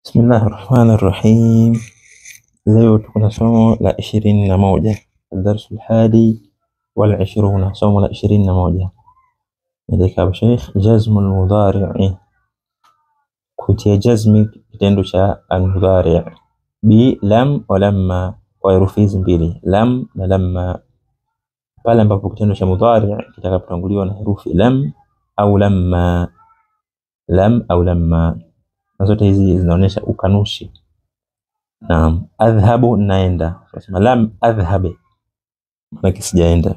Bismillahirrahmanirrahim. Leo tuko na somo la 21, الدرس الحادي والعشرون, somo la 21. Ndika Sheikh jazmul mudhari', kutia jazmi kitendo cha al-mudhari' bi lam wa lamma, kwa herufi mbili lam na lamma. Pale ambapo kitendo cha mudhari' kitakapotanguliwa na herufi lam au lamma, lam au lamma, na zote hizi zinaonyesha ukanushi. Naam, adhhabu, naenda. Tunasema lam adhhabi, maana sijaenda.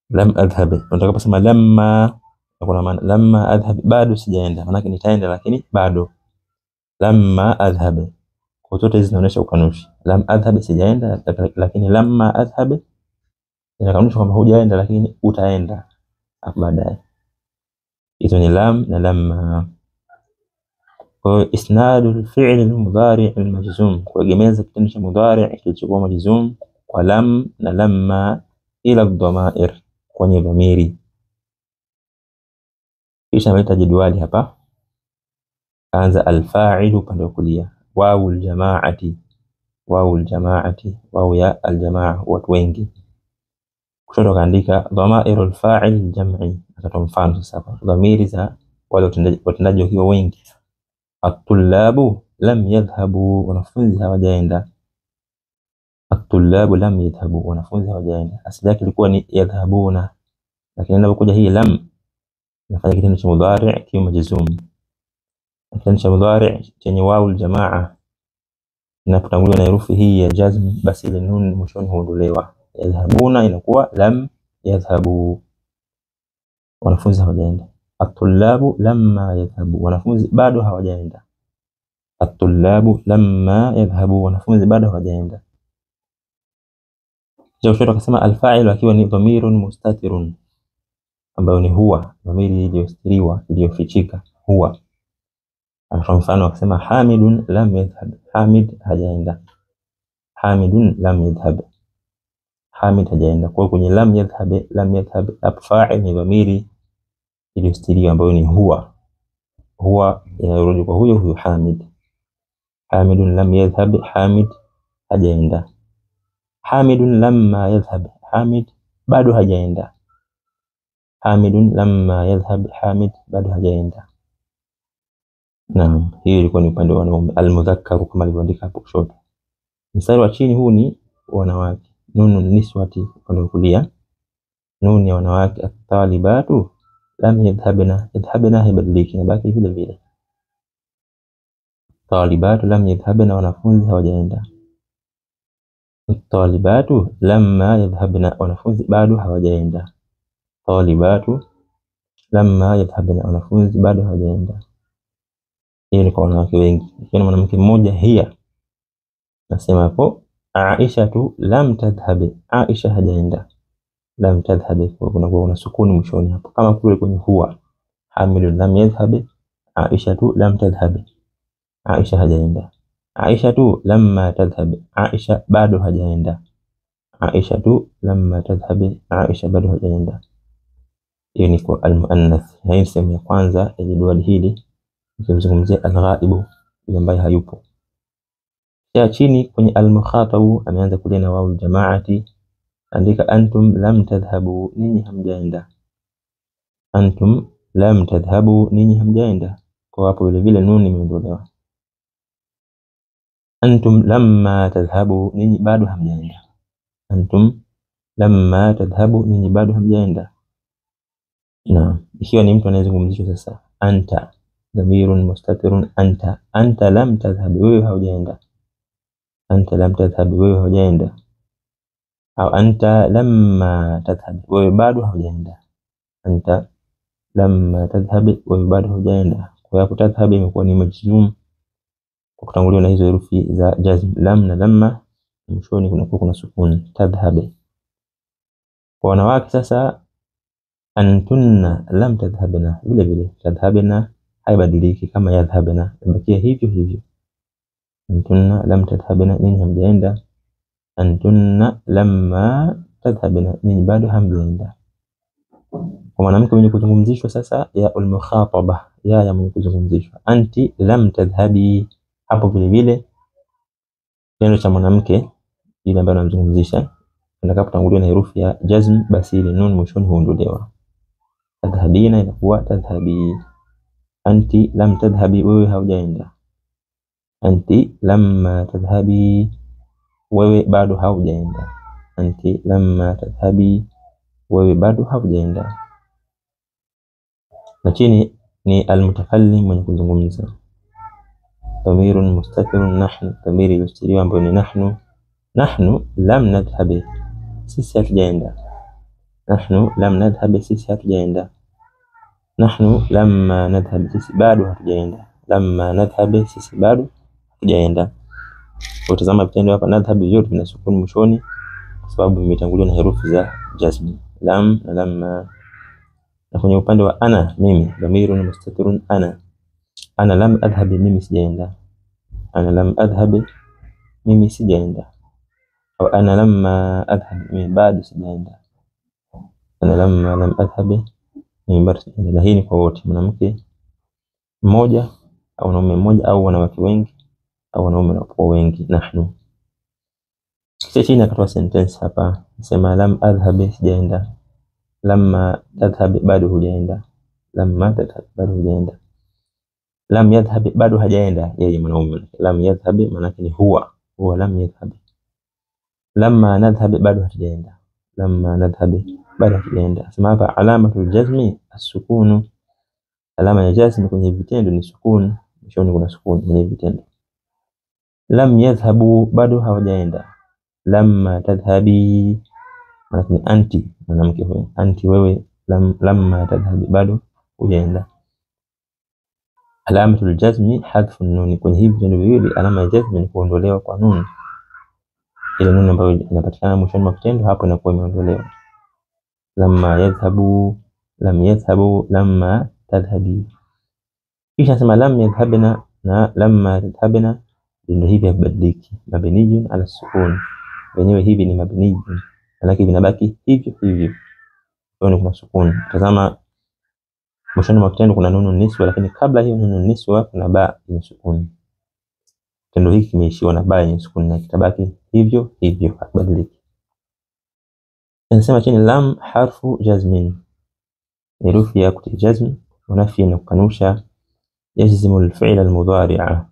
Lam adhhabi. Tunataka kusema lamma, kuna maana lamma adhhabi, bado sijaenda, maana nitaenda lakini bado. Lamma adhhabi, kwa zote hizi zinaonyesha ukanushi. Lam adhhabi, sijaenda, lakini lamma adhhabi inakanusha kwamba hujaenda lakini utaenda baadaye. Hizo ni lam na lamma. Isnadul fi'l al-mudhari' al-majzum, kuegemeza kitendo cha mudhari' kilichokuwa majzum kwa lam na lamma ila ad-dhamair, kwenye dhamiri. Kisha ameleta jedwali hapa. Anza al-fa'il upande wa kulia, wawu al-jama'ati, wawu al-jama'ati, wawu ya al-jama'a, watu wengi. Kushoto kaandika dhamair al-fa'il al-jam'i, akatoa mfano sasa dhamiri za wale watendaji wakiwa wengi. At-tullabu lam yadhhabu, wanafunzi hawajaenda. At-tullabu lam yadhhabu, wanafunzi hawajaenda. Asili yake ilikuwa ni yadhhabuna, lakini inapokuja hii lam inafanya kitendo cha mudhari' kiwe majzum. Kitendo cha mudhari' chenye wawu al-jamaa inapotanguliwa na herufi hii ya jazm, basi ile nun mwishoni huondolewa. Yadhhabuna inakuwa lam yadhhabu, wanafunzi hawajaenda. At-tullabu lamma yadhhabu, wanafunzi bado hawajaenda. At-tullabu lamma yadhhabu, wanafunzi bado hawajaenda. Kisha ushoto akasema al-fa'il akiwa ni dhamirun mustatirun, ambayo ni huwa, dhamiri iliyostiriwa, iliyofichika, huwa. Kwa mfano akasema hamidun lam yadhhab, hamid hajaenda. Hamidun lam yadhhab, hamid hajaenda. Kwa kwenye lam yadhhab, lam yadhhab, fa'il ni dhamiri iliyostiriwa ambayo ni huwa, huwa inarudi kwa huyo huyo hamid. Hamidun lam yadhhab, hamid hajaenda. Hamidun lamma yadhhab, hamid bado hajaenda. Hamidun lamma yadhhab, hamid bado hajaenda. Naam, hiyo ilikuwa ni upande wa wanaume, al-mudhakkar kama alivyoandika hapo kushoto. Mstari wa chini huu ni wanawake, nunu niswati upande wa kulia, nunu ya wanawake. At-talibatu lam yadhhabna, yadhhabna haibadiliki, inabaki vile vile. Talibatu lam yadhhabna, wanafunzi hawajaenda. Talibatu lamma yadhhabna, wanafunzi bado hawajaenda. Talibatu lamma yadhhabna, wanafunzi bado hawajaenda. Hiyo ni kwa wanawake wengi. Kuna mwanamke mmoja hiya, nasema hapo Aishatu lam tadhhab, Aisha hajaenda. Lam tadhhab, kuna sukuni mwishoni hapo kama kule kwenye huwa. Hamidun lam yadhhab, Aishatu lam tadhhab, Aisha hajaenda. Aishatu lamma tadhhab, Aisha bado hajaenda. Aishatu lamma tadhhab, Aisha bado hajaenda. Hiyo ni kwa al-muannath. Hii sehemu ya kwanza ya jedwali hili, tunazungumzia al-ghaibu, yule ambaye hayupo. Ya chini kwenye al-mukhatabu ameanza kulia na wawu al-jamaati, andika antum lam tadhhabu, ninyi hamjaenda. Antum lam tadhhabu, ninyi hamjaenda. Kwa hapo vile vile nuni imeondolewa. Antum lamma tadhhabu, ninyi bado hamjaenda. Antum lamma tadhhabu, ninyi bado hamjaenda. Na ikiwa ni mtu anayezungumzishwa sasa, anta dhamirun mustatirun, anta, anta lam tadhhab, wewe haujaenda. Anta lam tadhhab, wewe haujaenda. Au anta lamma tadhhab, wewe bado haujaenda. Anta lamma tadhhab, wewe bado haujaenda. Kwa hapo tadhhab imekuwa ni majzum kwa kutanguliwa na hizo herufi za jazm, lam na lamma, mwishoni kuna sukun, tadhhab. Kwa wanawake sasa, antunna lam tadhhabna, vile vile tadhhabna haibadiliki kama yadhhabna, imebakia hivyo hivyo. Antunna lam tadhhabna, ninyi hamjaenda. Antunna lamma tadhhabna, ninyi bado hamjaenda. Kwa mwanamke mwenye kuzungumzishwa sasa, ya al-mukhataba, ya mwenye kuzungumzishwa, anti lam tadhhabi, Hapo vile vile kitendo cha mwanamke ile ambayo namzungumzisha atakapotanguliwa na herufi ya jazm, basi ile nun mwishoni huondolewa. Tadhhabina inakuwa tadhhabi. Anti lam tadhhabi, wewe haujaenda. Anti lamma tadhhabi, wewe bado haujaenda. Anti lamma tadhhabi, wewe bado haujaenda. Na chini ni almutakallim, mwenye kuzungumza. Dhamirun mustatirun nahnu, dhamiri iliyostiriwa ambayo ni nahnu. Nahnu lam nadhhabi, sisi hatujaenda. Nahnu lam nadhhabi, sisi hatujaenda. Nahnu lamma nadhhabi, sisi bado hatujaenda. Lamma nadhhabi, sisi bado hatujaenda. Utazama vitendo hapa, nadhhabi vyote vina sukuni mwishoni kwa sababu vimetanguliwa na herufi za jazm, lam na lamma. Na kwenye upande wa ana, mimi, dhamirun mustatirun ana. Ana lam adhhabi, mimi sijaenda. Ana lam adhhabi, mimi sijaenda. Au ana lamma adhhabi, mimi bado sijaenda. Ana lamma lam adhhabi, mimi bado sijaenda. Na hii ni kwa wote, mwanamke mmoja au wanaume mmoja au wanawake wengi au wanaume wengi. Nahnu. Kisha chini akatoa sentence hapa, nasema lam adhhabi, sijaenda. Lamma tadhhabi, bado hujaenda. Lamma tadhhabi, bado hujaenda. Lam yadhhabi, bado hajaenda yeye mwanaume. Lam yadhhabi maana yake ni huwa lam yadhhabi. Lamma nadhhabi, bado hatujaenda. Lamma nadhhabi, bado hatujaenda. Sema hapa alamatul jazmi as-sukunu, alama ya jazm kwenye vitendo ni sukun, mwishoni kuna sukun kwenye vitendo. Lam yadhhabu, bado hawajaenda. Lamma tadhhabi, maana ni anti, mwanamke huyo. Anti, wewe. Lamma tadhhabi, bado hujaenda. Alamatul jazmi hadfu nun, kwenye hivi vitendo viwili alama ya jazm ni kuondolewa kwa nun. Ile nun ambayo inapatikana mwishoni mwa kitendo hapo inakuwa imeondolewa. Lamma yadhhabu, lam yadhhabu, lamma tadhhabi. Kisha nasema lam yadhhabna na lamma tadhhabna, ndio hivi habadiliki. Mabniyun ala sukun, wenyewe hivi ni mabniyun, lakini vinabaki hivyo hivyo, kwa kuna sukun. Tazama mwishoni mwa kitendo kuna nunu niswa, lakini kabla hiyo nunu niswa kuna ba yenye sukun. Kitendo hiki kimeishiwa na ba yenye sukun na kitabaki hivyo hivyo, habadiliki. Nasema chini lam harfu jazmin, herufi ya kutia jazm, unafi na kukanusha. Yajzimu al-fi'l al-mudhari'a,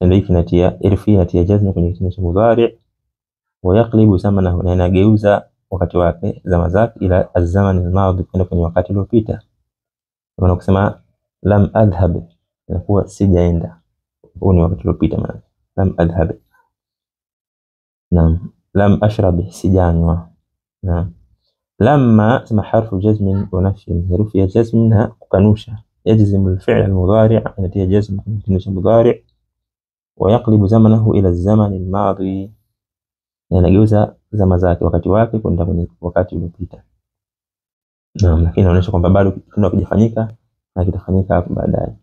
ndio hiki natia herufi natia jazm kwenye kitendo cha mudhari'. Wa yaqlibu zamanahu, na inageuza wakati wake, zama zake, ila az-zaman al-madhi, kwenda kwenye wakati uliopita. Maana kusema lam adhhab inakuwa sijaenda, huo ni wakati uliopita. Maana lam adhhab. Naam. Lam ashrab, sijanywa. Naam. Lamma sema harfu jazmin wa nafyin, herufi ya jazm na kukanusha. Yajzimu al-fi'l al-mudhari', inatia jazm kwenye kitendo cha mudhari'. Wa yaqlibu zamanahu ila az-zaman al-madhi, inageuza zama zake, wakati wake, kwenda kwenye wakati uliopita. Naam, lakini inaonyesha kwamba bado kitendo hakijafanyika na kitafanyika hapo baadaye.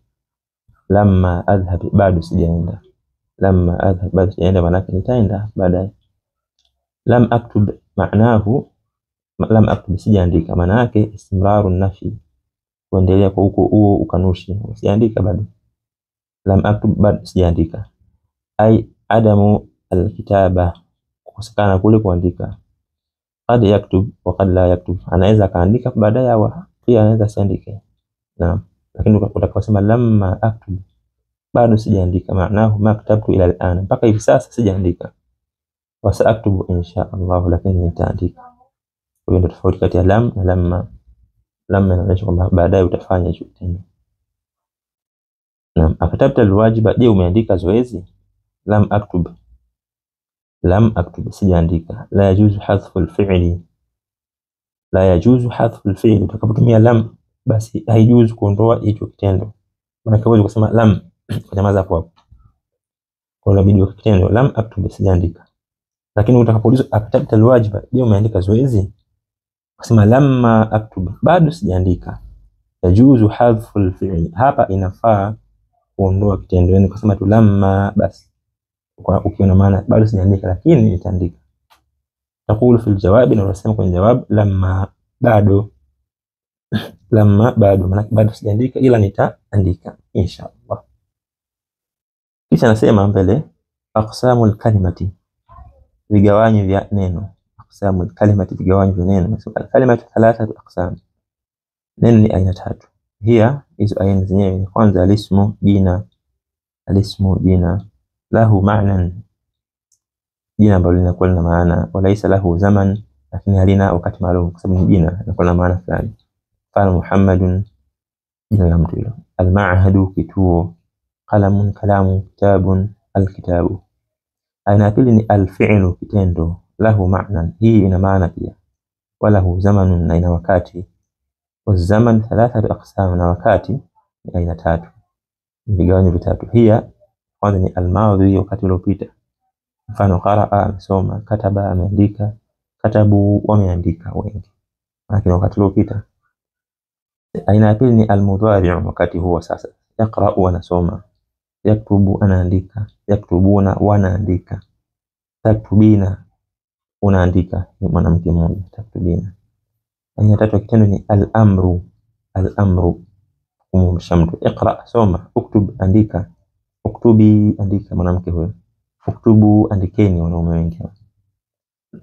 Lamma adhhab, bado sijaenda. Lamma adhhab, bado sijaenda, maana yake nitaenda baadaye. Lam aktub, maanahu lam aktub, sijaandika, maana yake istimraru nafi, kuendelea kwa huo ukanushi, sijaandika bado. Lam aktub, bado sijaandika. Ai adamu alkitaba, kukosekana kule kuandika. Qad yaktub wa qad la yaktub, anaweza kaandika baadaye au pia anaweza siandike. Naam, lakini utakaposema lamma aktub, bado sijaandika, maanahu maktabtu ila al'an, mpaka hivi sasa sijaandika. Wa saaktubu insha Allah, lakini nitaandika. Kwa hiyo ndio tofauti kati ya lam na lamma. Lamma inaonyesha kwamba baadaye utafanya hicho kitendo. Naam, akatabta alwajiba, je umeandika zoezi? Lam aktub, lam aktub, sijaandika. La yajuzu hadhfu alfi'li, la yajuzu hadhfu alfi'li, utakapotumia lam basi haijuzu kuondoa hicho kitendo. Maana huwezi kusema lam kunyamaza hapo, kwa hiyo inabidi kitendo lam aktub, sijaandika. Lakini utakapoulizwa akatabta alwajiba, je umeandika zoezi? Kusema lamma aktub, bado sijaandika. Yajuzu hadhfu alfi'li, hapa inafaa kuondoa kitendo, yani kusema tu lamma basi, kwa ukiona maana bado sijaandika lakini nitaandika. Taqulu fil jawabi, na unasema kwenye jawab lamma, bado. Lamma bado, maana bado sijaandika ila nitaandika insha Allah. Kisha nasema mbele aqsamul kalimati, vigawanyo vya neno. Aqsamul kalimati, vigawanyo vya neno. Kalimatu thalathatu aqsam, neno ni aina tatu. Hiya, hizo aina zenyewe ni kwanza alismu, jina. Alismu, jina. Lahu ma'nan, jina ambalo linakuwa na maana. Walaysa lahu zaman, lakini halina wakati maalum, kwa sababu ni jina linakuwa na maana fulani. Mfano Muhammadun, jina la mtu hilo. Al-ma'hadu, kituo. Qalamun, kalamu. Kitabun, al-kitabu. Aina ya pili ni al-fi'lu, kitendo. Lahu ma'nan, hii ina maana pia. Walahu zamanun, na ina wakati. Wazaman thalathatu aqsam, na wakati ni aina tatu, vigawanyo vitatu. Hiya, kwanza ni al-madhi, wakati uliopita. Mfano qaraa, amesoma. Kataba, ameandika. Katabu, wameandika wengi, lakini wakati uliopita. Aina ya pili ni al-mudhari', wakati huwa sasa. Yaqra'u, anasoma. Yaktubu, anaandika. Yaktubuna, wanaandika. Taktubina, unaandika, ni mwanamke mmoja. Taktubina. Aina tatu ya kitendo ni al-amru. Al-amru, kumwamrisha mtu. Iqra, soma. Uktub, andika. Uktubi, andika, mwanamke huyo. Uktubu, andikeni, wanaume wengi.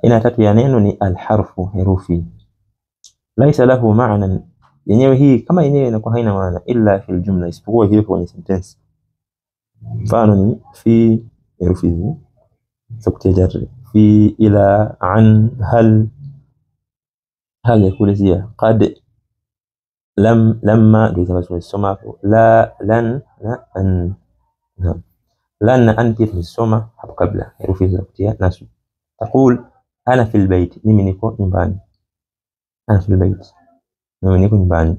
Aina tatu ya neno ni al-harfu, herufi. Laysa lahu ma'nan, yenyewe hii kama yenyewe inakuwa haina maana illa fil jumla, isipokuwa hiyo kwenye sentence. Mfano ni fi, herufi hizi sauti jarri. Fi, ila, an, hal. Hal yakulizia qad, lam, lamma, ndio kama tunasoma hapo. La, lan, na an. Lan na an pia tunasoma hapo kabla, herufi za kutia nasu. Taqul ana fil bayt, mimi niko nyumbani. Ana fil bayt, mimi niko nyumbani.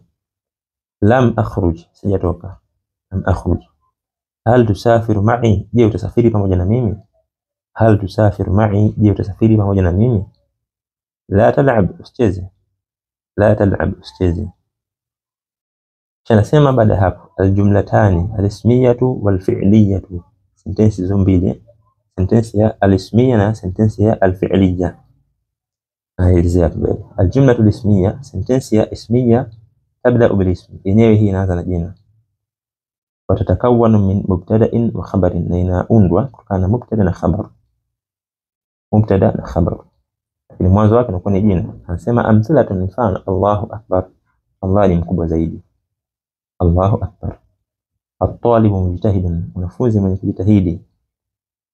Lam akhruj, sijatoka. Lam akhruj. Hal tusafiru ma'i, je utasafiri pamoja na mimi? Hal tusafiru ma'i, je utasafiri pamoja na mimi? La tal'ab, usicheze. La tal'ab, usicheze. Nasema baada hapo aljumlatani alismiyatu walfi'liyatu, sentensi hizo mbili, sentensi ya alismiya na sentensi ya alfi'liya. Naelezea mbele. Aljumlatu alismiya, sentensi ya ismiya tabda bil ism, yenyewe hii inaanza na jina. Watatakawanu min mubtada'in wa khabarin, na inaundwa kutokana na mubtada na khabar. Mubtada na khabar, lakini mwanzo wake unakuwa ni jina. Anasema amthalatun, mfano Allahu akbar, Allah ni mkubwa zaidi. Allahu akbar. At-talibu mujtahidun, mwanafunzi mwenye kujitahidi.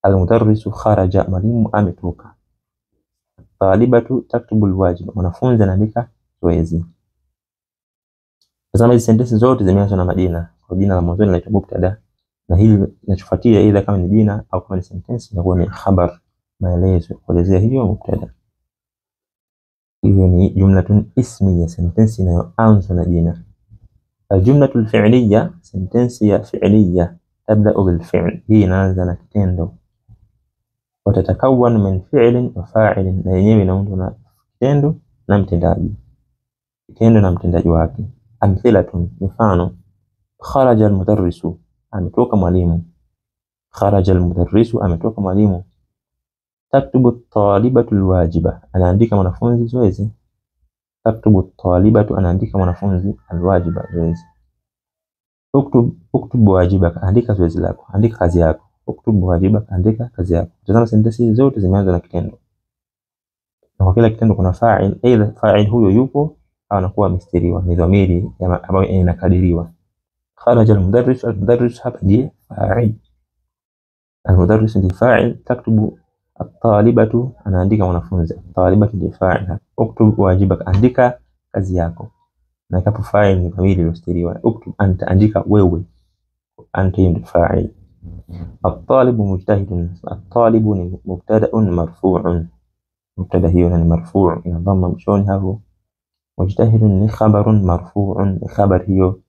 Al-mudarrisu kharaja, mwalimu ametoka. Talibatu taktubu al-wajib, mwanafunzi anaandika zoezi. Tazama hizi sentensi zote zimeanza na majina. Kwa jina la mwanzo linaitwa mubtada, na hili linachofuatia aidha kama ni jina au kama ni sentensi inakuwa ni khabar, maelezo kuelezea hiyo mubtada. Hiyo ni jumlatun ismiyya, sentensi inayoanza na jina. Aljumlatu alfi'liyya, sentensi ya fi'liyya tabda'u bil fi'l, hii inaanza na kitendo. Watatakawanu min fi'lin wa fa'ilin, na yenyewe inaundwa na kitendo na mtendaji. Kitendo na mtendaji wake. Amthilatun, mfano kharaja almudarrisu, ametoka mwalimu. Kharaja almudarrisu, ametoka mwalimu. Taktubu at-talibatu alwajiba, anaandika mwanafunzi zoezi. Taktubu at-talibatu, anaandika mwanafunzi alwajiba, zoezi. Uktub wajibaka, andika zoezi lako, andika kazi yako. Uktub wajibaka, andika kazi yako. Tazama sentensi zote zimeanza na kitendo, na kwa kila kitendo kuna fa'il, aidha fa'il huyo yupo au anakuwa mstiriwa, ni dhamiri ambayo inakadiriwa. Kharaja almudarris, almudarris hapa ndiye fa'il. Almudarris ndiye fa'il. Taktubu at-talibatu, anaandika mwanafunzi. At-talibatu ndiye fa'il. Uktub wajibaka, andika kazi yako, na kapo fa'il ni dhamiri iliyostiriwa. Uktub anta, andika wewe. Anta ndiye fa'il. At-talibu mujtahidun, at-talibu ni mubtada'un marfu'un, mubtada hiyo ni marfu', ina dhamma mwishoni hapo. Mujtahidun ni khabarun marfu'un, khabar hiyo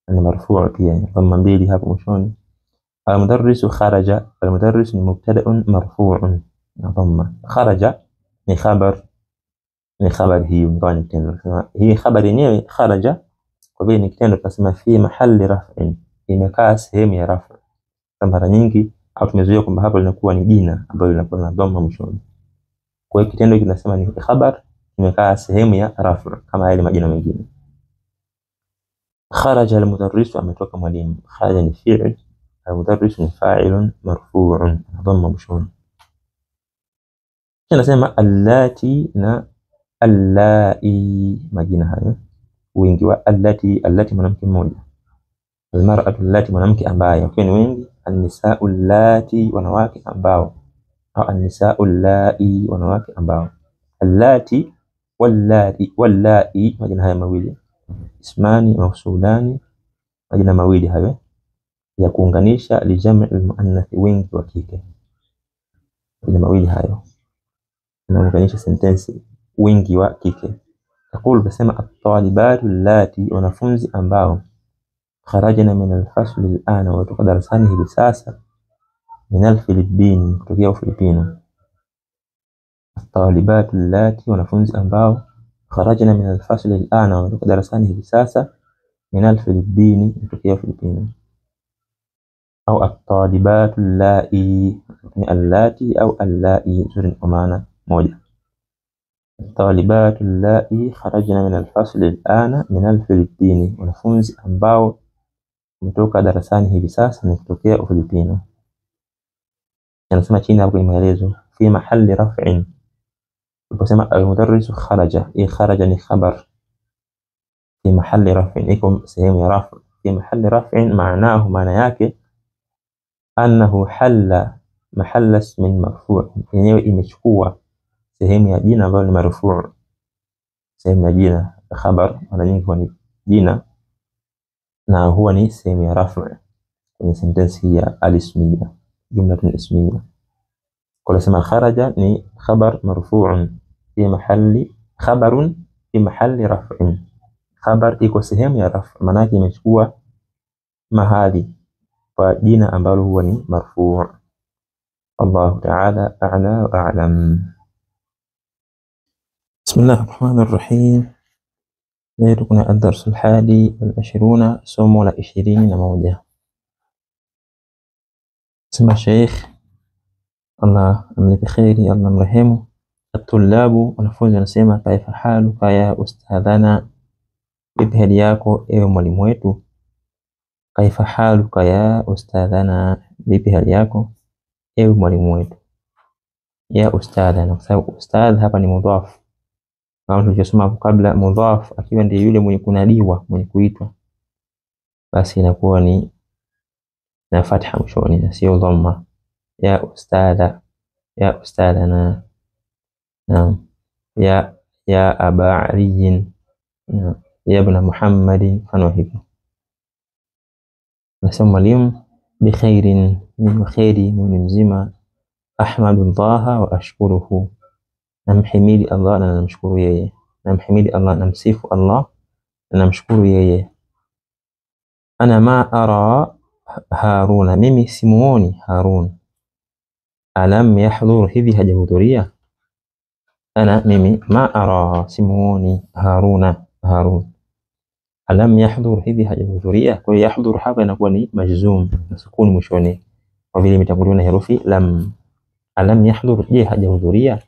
ni marfu' pia, dhamma mbili hapo mwishoni. Al-mudarrisu kharaja, al-mudarris ni mubtada'un marfu'un, ina dhamma. Kharaja ni khabar, ni khabar hiyo ndio ni kitendo. Hii khabar yenyewe kharaja, kwa vile ni kitendo tunasema fi mahalli raf'in, imekaa sehemu ya raf'a. Mara nyingi au tumezoea kwamba hapo linakuwa ni jina ambalo linakuwa na dhamma mwishoni. Kwa hiyo kitendo kinasema ni khabar, imekaa sehemu ya raf'a kama yale majina mengine. Kharaja al-mudarris, ametoka mwalimu. Kharaja ni fi'l, المدرس فاعل مرفوع ضم مشون. Tunasema allati na allai, majina hayo wingi wa allati. Allati mwanamke mmoja, almar'atu allati mwanamke ambaye, kwa ni wingi. An-nisa'u allati wanawake ambao, au an-nisa'u allai wanawake ambao. Allati wallai majina haya mawili, ismani mawsulani, majina mawili hayo ya kuunganisha lijam'i al-muannath, wingi wa kike. Majina mawili hayo inaunganisha sentensi wingi wa kike. Takulu basema at-talibatu allati, wanafunzi ambao, kharajna min al-fasl al-ana, watoka darasani hivi sasa, min al-Filipini, kutokea Ufilipino. At-talibatu allati, wanafunzi ambao, kharajna min al-fasl al-ana, watoka darasani hivi sasa, min al-Filipini, kutokea Ufilipino. Au at-talibatu allai, allati au allai zote kwa maana moja. At-talibatu allai kharajna min al-fasl al-ana min al-Filipini, wanafunzi ambao kutoka darasani hivi sasa ni kutokea Ufilipino. Yanasema chini hapo kwenye maelezo, fi mahalli raf'in. Tuposema al-mudarris kharaja, kharaja ni khabar. Fi mahalli raf'in, iko sehemu ya raf'. Fi mahalli raf'in maanahu, maana yake annahu halla mahalla ismin marfu', yenyewe imechukua sehemu ya jina ambalo ni marfu'. Sehemu ya jina khabar mara nyingi huwa ni jina na huwa ni sehemu ya raf' kwenye sentensi hii ya al-ismiyya, jumlatun ismiyya. Kwa sema kharaja ni khabar marfu'un fi mahalli, khabarun fi mahalli raf'in. Khabar iko sehemu ya raf', maana yake imechukua mahali kwa jina ambalo huwa ni marfu'. Allah ta'ala a'la wa a'lam. Bismillahir Rahmanir Rahim. Leo kuna ad-dars al-hadi wal-20, somo la 21. Sema Sheikh, Allah amlipe khairi, Allah mrehemu. At-tullabu, wanafunzi wanasema, kaifa haluka ya ustadhana, vipi hali yako ewe mwalimu wetu. Kaifa haluka ya ustadhana, vipi hali yako ewe mwalimu wetu. Ya ustadhana, kwa sababu ustadh hapa ni mudhaf, kama tulivyosema hapo kabla. Mudhaf akiwa ndiye yule mwenye kunadiwa, mwenye kuitwa, basi inakuwa ni na fatha mwishoni na sio dhamma. Ya ustadha, ya ustadhana. Naam. Ya aba aliyin, ya ibn Muhammadin, mfano hivyo. Nasema mwalimu, bi khairin, min khairi, min mzima. Ahmadullah wa ashkuruhu, namhimidi Allah na namshukuru yeye. Namhimidi Allah, namsifu Allah na namshukuru yeye. Ana ma ara Haruna, mimi simuoni Harun. Alam yahdhur, hivi hajahudhuria. Ana mimi, ma ara, simuoni Haruna, Harun. Alam yahdhur, hivi hajahudhuria. Kwa hiyo yahdhur hapa inakuwa ni majzum na sukuni mwishoni, kwa vile imetanguliwa na herufi lam. Alam yahdhur, je hajahudhuria.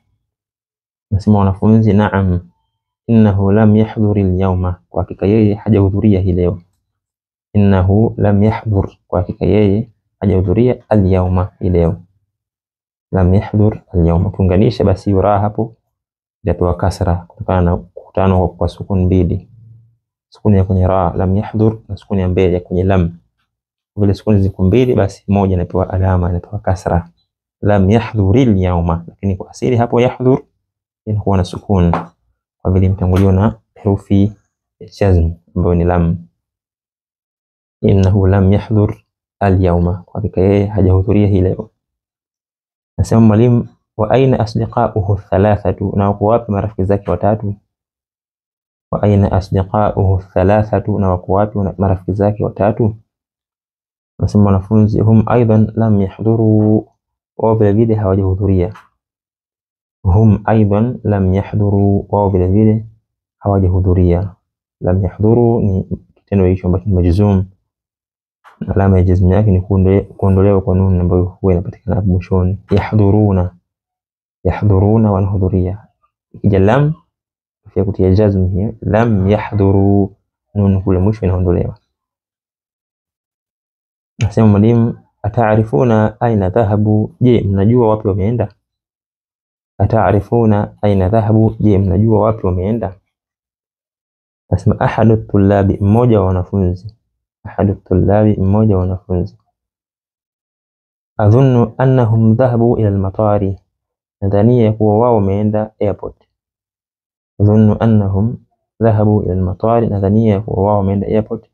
Nasema wanafunzi, naam, innahu lam yahdhur al-yawma, kwa hakika yeye hajahudhuria hii leo. Innahu lam yahdhur, kwa hakika yeye hajahudhuria al-yawma, hii leo. Lam yahdhur al-yawma, kuunganisha basi yura hapo itatoa kasra kutokana na kukutana kwa sukuni mbili, sukuni ya kwenye ra lam yahdhur na sukuni ya mbele ya kwenye lam. Vile sukuni ziko mbili, basi moja inapewa alama, inapewa kasra, lam yahdhuril yawma. Lakini kwa asili hapo yahdhur inakuwa na sukuni, kwa vile mtanguliwa na herufi ya jazm ambayo ni lam. Innahu lam yahdhur al-yawma, kwa hakika yeye hajahudhuria hii leo. Nasema mwalimu, wa aina asdiqauhu thalathatu, na wako wapi marafiki zake watatu. Wa aina asdiqauhu thalathatu, na wako wapi marafiki zake watatu. Nasema wanafunzi, hum aidan lam yahdhuru, wao vile vile hawajahudhuria. Hum aidan lam yahdhuru, wao vile vile hawajahudhuria. Lam yahdhuru ni kitendo hicho ambacho ni majzum, alama ya jazm yake ni kuondolewa kwa nun ambayo huwa inapatikana hapo mwishoni. Yahdhuruna, yahdhuruna wanahudhuria. Ikija lam pia kutia jazm hiyo, lam yahdhuru, nun kule mwisho inaondolewa. Nasema mwalimu, Ataarifuna aina dhahabu, je mnajua wapi wameenda? Ataarifuna aina dhahabu, je mnajua wapi wameenda? Asema ahadu tullabi, mmoja wa wanafunzi. Ahadu tullabi, mmoja wa wanafunzi. Adhunnu annahum dhahabu ila al-matari, nadhania kuwa wao wameenda airport. Adhunnu annahum dhahabu ila al-matari, nadhania kuwa wao wameenda airport.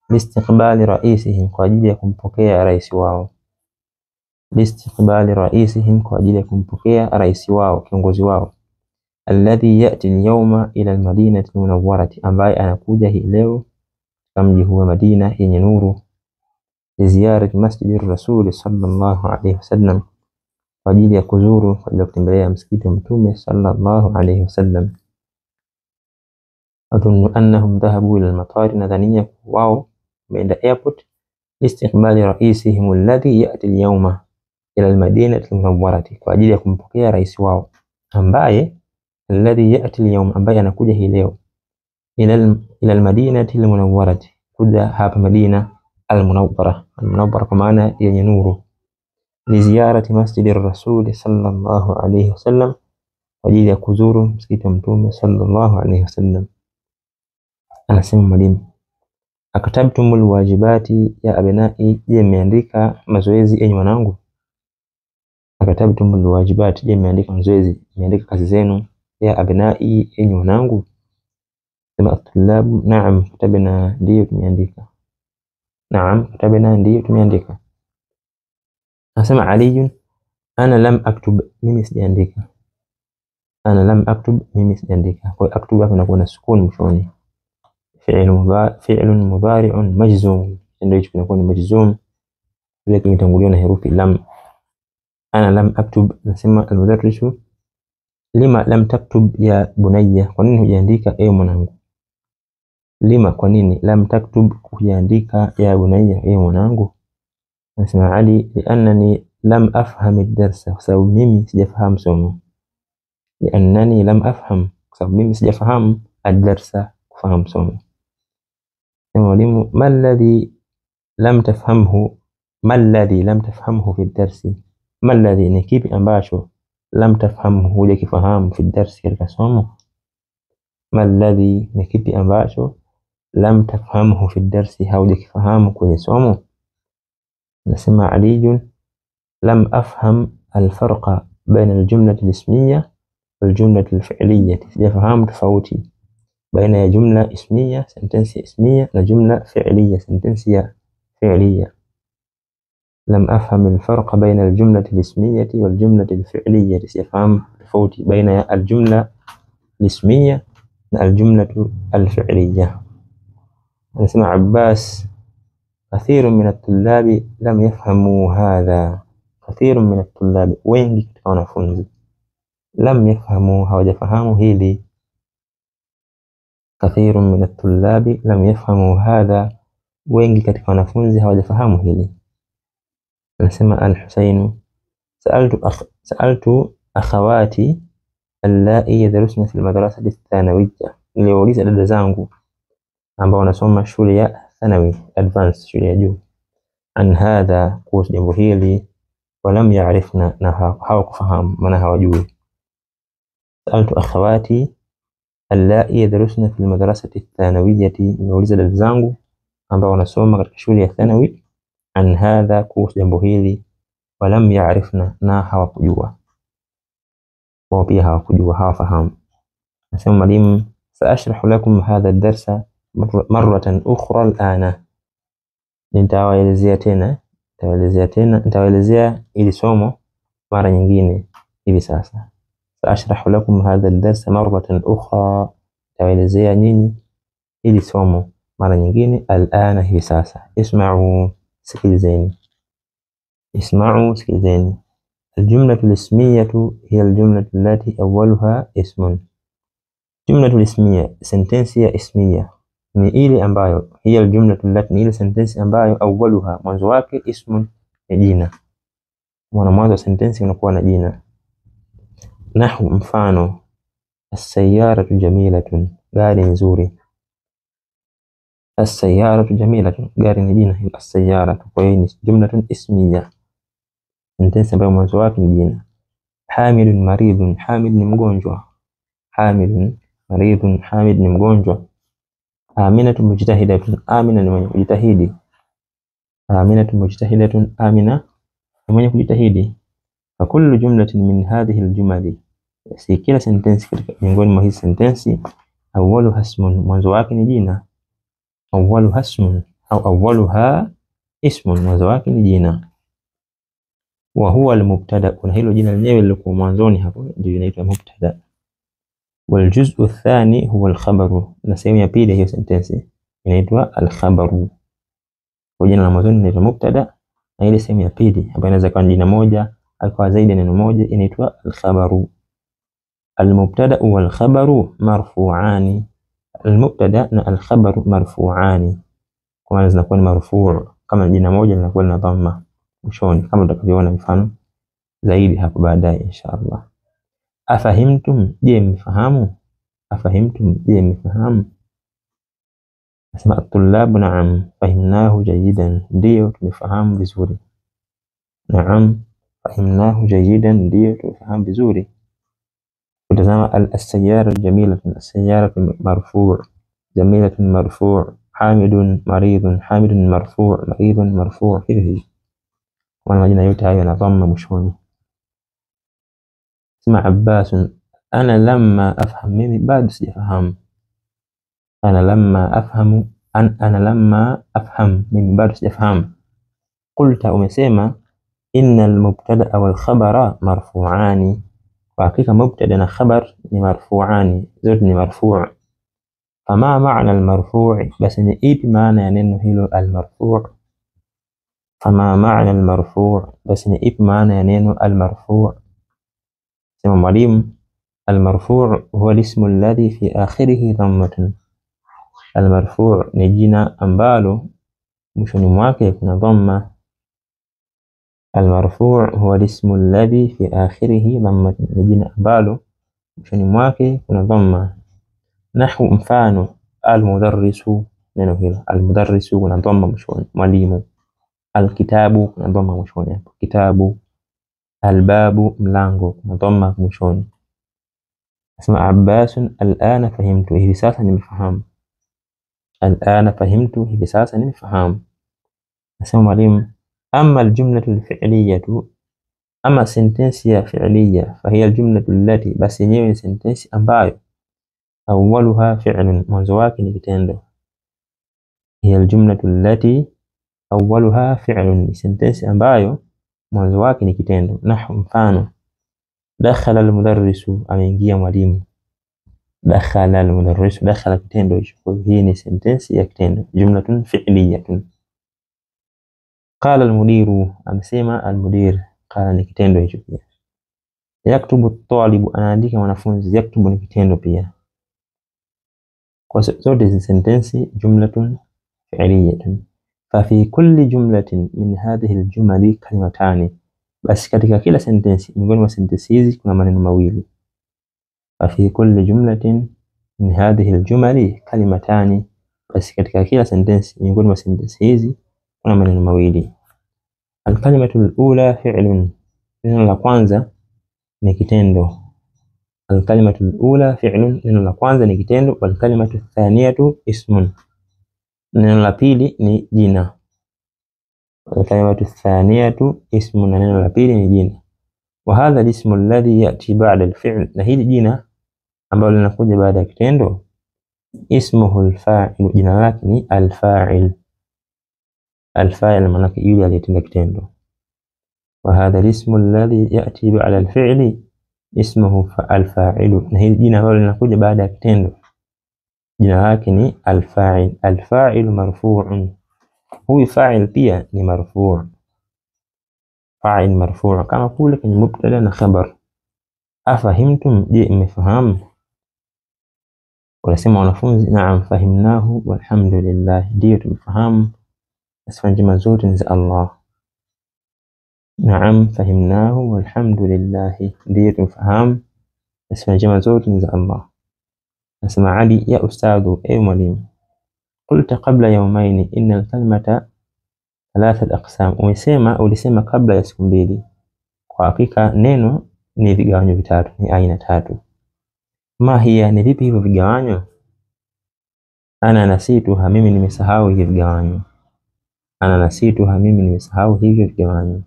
Liistiqbali raisihim, kwa ajili ya kumpokea rais wao. Liistiqbali raisihim, kwa ajili ya kumpokea rais wao, kiongozi wao. Alladhi yati al-yawma ila al-madinati al-munawwarati, ambaye anakuja hii leo katika mji huu wa Madina yenye nuru. Liziarati masjidi rasuli sallallahu alayhi wasallam, kwa ajili ya kuzuru, kwa ajili ya kutembelea msikiti wa Mtume sallallahu alayhi wasallam. Adhunnu annahum dhahabu ila al-matari, nadhania wao wameenda airport. Istiqbali raisihim alladhi yati al-yawma ila al-madinati al-munawwarati, kwa ajili ya kumpokea rais wao ambaye alladhi yati al-yawma, ambaye anakuja hii leo, ila al-madinati al-munawwarati, kuja hapa Madina al-munawwara. Al-munawwara kwa maana yenye nuru. Liziarati masjidi rasuli sallallahu alayhi wasallam, kwa ajili ya kuzuru msikiti wa Mtume sallallahu alayhi wasallam. Anasema mwalimu, akatabtumul wajibati ya abnai, je mmeandika mazoezi enyi wanangu? Akatabtumul wajibati, je mmeandika mazoezi, mmeandika kazi zenu? Ya abnai, enyi wanangu. Sema at-tullabu na'am katabna, ndio tumeandika. Na'am katabna, ndio tumeandika. Anasema aliyun, ana lam aktub, mimi sijaandika. Ana lam aktub, mimi sijaandika. Kwa hiyo aktub hapa inakuwa na sukuni mwishoni. Fi'lun mudhari'un majzum, ndio hicho kinakuwa ni majzum, ile kimetanguliwa na herufi lam. Ana lam aktub, nasema al-mudarrisu lima lam taktub ya bunayya, kwa nini hujaandika ewe mwanangu? Lima, kwa nini? Lam taktub, hujaandika ya bunayya, ewe mwanangu. Nasema Ali, liannani lam afham ad-darsa, kwa sababu mimi sijafahamu somo. Liannani lam afham, kwa sababu mimi sijafahamu ad-darsa, kufahamu somo. Mwalimu, ma alladhi lam tafhamhu, ma alladhi lam tafhamhu fi ad-darsi, ma alladhi ni kipi ambacho lam tafhamhu, hujakifahamu fi ad-darsi, katika somo. Ma alladhi ni kipi ambacho lam tafhamhu fi ad-darsi, hujakifahamu kwenye somo. Nasema aliyun lam afham al-farqa baina al-jumlati al-ismiyya wal-jumlati al-fi'liyya, sijafahamu tofauti baina ya jumla ismiyya, sentensi ismiyya, na jumla fi'liyya, sentensi ya fi'liyya. Lam afham al-farqa baina al-jumlati al-ismiyyati wal-jumlati al-fi'liyya, sijafahamu tofauti baina ya al-jumla al-ismiyya na al-jumlatu al-fi'liyya. Nasema Abbas, kathirun min at-tullabi lam yafhamu hadha, kathirun min at-tullabi, wengi katika wanafunzi, lam yafhamu, hawajafahamu hili. Kathirun min at-tullabi lam yafhamu hadha, wengi katika wanafunzi hawajafahamu hili. Anasema Al-Husayn, sa'altu akhawati allai yadrusna fi al-madrasati ath-thanawiyya, niliwauliza dada zangu ambao wanasoma shule ya thanawi advanced, shule ya juu, an hadha, kuhusu jambo hili, walam ya'rifna, na hawakufahamu, maana hawajui. Sa'altu akhawati allai yadrusna fi al-madrasati ath-thanawiyyati, niliwauliza dada zangu ambao wanasoma katika shule ya thanawi, an hadha, kuhusu jambo hili, walam ya'rifna, na hawakujua, wao pia hawakujua, hawafahamu. Nasema mwalimu, saashrahu lakum hadha ad-darsa marratan ukhra al-ana, nitawaelezea tena ili somo mara nyingine hivi sasa. Saashrahu lakum hadha ad-darsa marratan ukhra, nitawaelezea nyinyi ili somo mara nyingine, al-ana, hivi sasa. Isma'u, sikilizeni. Isma'u, sikilizeni. Al-jumlatu al-ismiyyatu hiya al-jumlatu allati awwaluha ismun. Jumlatu al-ismiyya, sentensi ya ismiyya, ni ile ambayo, hiya al-jumlatu allati, ni ile sentensi ambayo awwaluha, mwanzo wake, ismun, ni jina. Mwanzo wa sentensi unakuwa na jina. Nahwu, mfano, as-sayyaratu jamilatun, gari nzuri. As-sayyaratu jamilatun, gari ni jina. As-sayyaratu kwa hiyo ni jumlatun ismiya, sentensi ambayo mwanzo wake ni jina. Hamidun maridun, Hamid ni mgonjwa. Hamidun maridun, Hamid ni mgonjwa. Aminatun mujtahidatun, Amina ni mwenye kujitahidi. Aminatun mujtahidatun, Amina ni mwenye kujitahidi. Fa kullu jumlatin min hadhihi al-jumali, si kila sentensi katika miongoni mwa hizi sentensi, awwaluha ismun, mwanzo wake ni jina. Awwaluha ismun au awwaluha ismun, mwanzo wake ni jina. Wa huwa al-mubtada, kuna hilo jina lenyewe lilikuwa mwanzoni hapo ndio inaitwa mubtada. Wal juz'u athani huwa al-khabaru, na sehemu ya pili hiyo sentensi inaitwa al-khabaru. Kwa jina la mwanzoni inaitwa mubtada, na ile sehemu ya pili ambayo inaweza kuwa jina moja au kwa zaidi ya neno moja inaitwa al-khabaru. Al-mubtada wal khabaru marfu'ani, al-mubtada na al-khabaru marfu'ani, kwa maana zinakuwa ni marfu', kama jina moja linakuwa lina dhamma mwishoni, kama tutakavyoona mfano zaidi hapo baadaye inshallah. Afahimtum, je mfahamu? Afahimtum, je mfahamu? Nasema at-tullabu na'am fahimnahu jayidan, ndio tumefahamu vizuri. Na'am fahimnahu jayidan, ndio tumefahamu vizuri. Kutazama as-sayyara jamilatun, as-sayyara marfu', jamilatun marfu', hamidun maridun, hamidun marfu', maridun marfu', hivi kwa majina yote hayo yana dhamma mwishoni. Sema Abbasun, ana lamma afham, mimi bado sijafahamu. Ana lamma afhamu, ana lamma afham, mimi bado sijafahamu. Qulta, umesema innal mubtada wal khabara marfu'ani, kwa hakika mubtada na khabar ni marfu'ani, zote ni marfu'. Fama maana al-marfu', basi ni ipi maana ya neno hilo al-marfu'? Fama maana al-marfu', basi ni ipi maana ya neno al-marfu'? Sema mwalimu, al-marfu' huwa al-ismu alladhi fi akhirih dhammatun, al-marfu' ni jina ambalo mwishoni mwake kuna dhamma. Al-marfu' huwa al-ismu alladhi fi akhirih dhammatun, ni jina ambalo mwishoni mwake kuna dhamma. Nahwu, mfano al-mudarrisu, neno hilo al-mudarrisu kuna dhamma mwishoni, mwalimu. Al-kitabu kuna dhamma mwishoni hapo, kitabu. Al-babu, mlango, kuna dhamma mwishoni. Nasema Abbasun, al-ana fahimtu, hivi sasa nimefahamu. Al-ana fahimtu, hivi sasa nimefahamu. Nasema mwalimu, amma al-jumlatu al-fi'liyatu, ama sentensi ya fi'liya, fa hiya al-jumlatu allati, basi yenyewe ni sentensi ambayo awwaluha fi'lun, mwanzo wake ni kitendo. Hiya al-jumlatu allati awwaluha fi'lun, ni sentensi ambayo mwanzo wake ni kitendo. Nahwu, mfano dakhala al-mudarrisu, ameingia mwalimu. Dakhala al-mudarrisu, dakhala kitendo hicho, kwa hii ni sentensi ya kitendo, jumlatun fi'liyatun. Qala al-mudiru, amesema al-mudir, qala ni kitendo hicho pia. Yaktubu at-talibu, anaandika mwanafunzi, yaktubu ni kitendo pia. Kwa zote hizi sentensi jumlatun fi'liyatun. Fa fi kulli jumlatin min hadhihi al-jumali kalimatani, basi katika kila sentensi miongoni mwa sentensi hizi kuna maneno mawili. Fa fi kulli jumlatin min hadhihi al-jumali kalimatani, basi katika kila sentensi miongoni mwa sentensi hizi kuna maneno mawili. Al-kalimatu al-ula fi'lun, neno la kwanza ni kitendo. Al-kalimatu al-ula fi'lun, neno la kwanza ni kitendo. Wal kalimatu athaniyatu ismun, neno la pili ni jina. Wal kalimatu athaniyatu ismun, neno la pili ni jina. Wa hadha al-ismu alladhi ya'ti ba'da al-fi'l, na hili jina ambalo linakuja baada ya kitendo, ismuhu al-fa'il, jina lake ni al-fa'il. Al-fa'il maana yake yule aliyetenda kitendo. Wa hadha al-ismu alladhi ya'ti ba'da al-fi'li ismuhu al-fa'ilu, na hili jina ambalo linakuja baada ya kitendo jina lake ni al-fa'il. Al-fa'ilu marfu'un, huyu fa'il pia ni marfu'. Fa'il marfu' kama kule kwenye mubtada na khabar. Afahimtum, je mmefahamu? Unasema wanafunzi, na'am fahimnahu walhamdulillah, ndio tumefahamu, sifa njema zote ni za Allah. Na'am fahimnahu walhamdulillah, ndio tumefahamu, sifa njema zote ni za Allah. Nasema Ali, ya ustadhu, ewe mwalimu. qulta qabla yawmayn inna al-kalimata thalathat aqsam, ulisema kabla ya siku mbili kwa hakika neno ni vigawanyo vitatu, ni aina tatu. Ma hiya, ni vipi hivyo vigawanyo? Ana nasituha, mimi nimesahau hivyo vigawanyo. Ana nasituha, mimi nimesahau hivyo vigawanyo.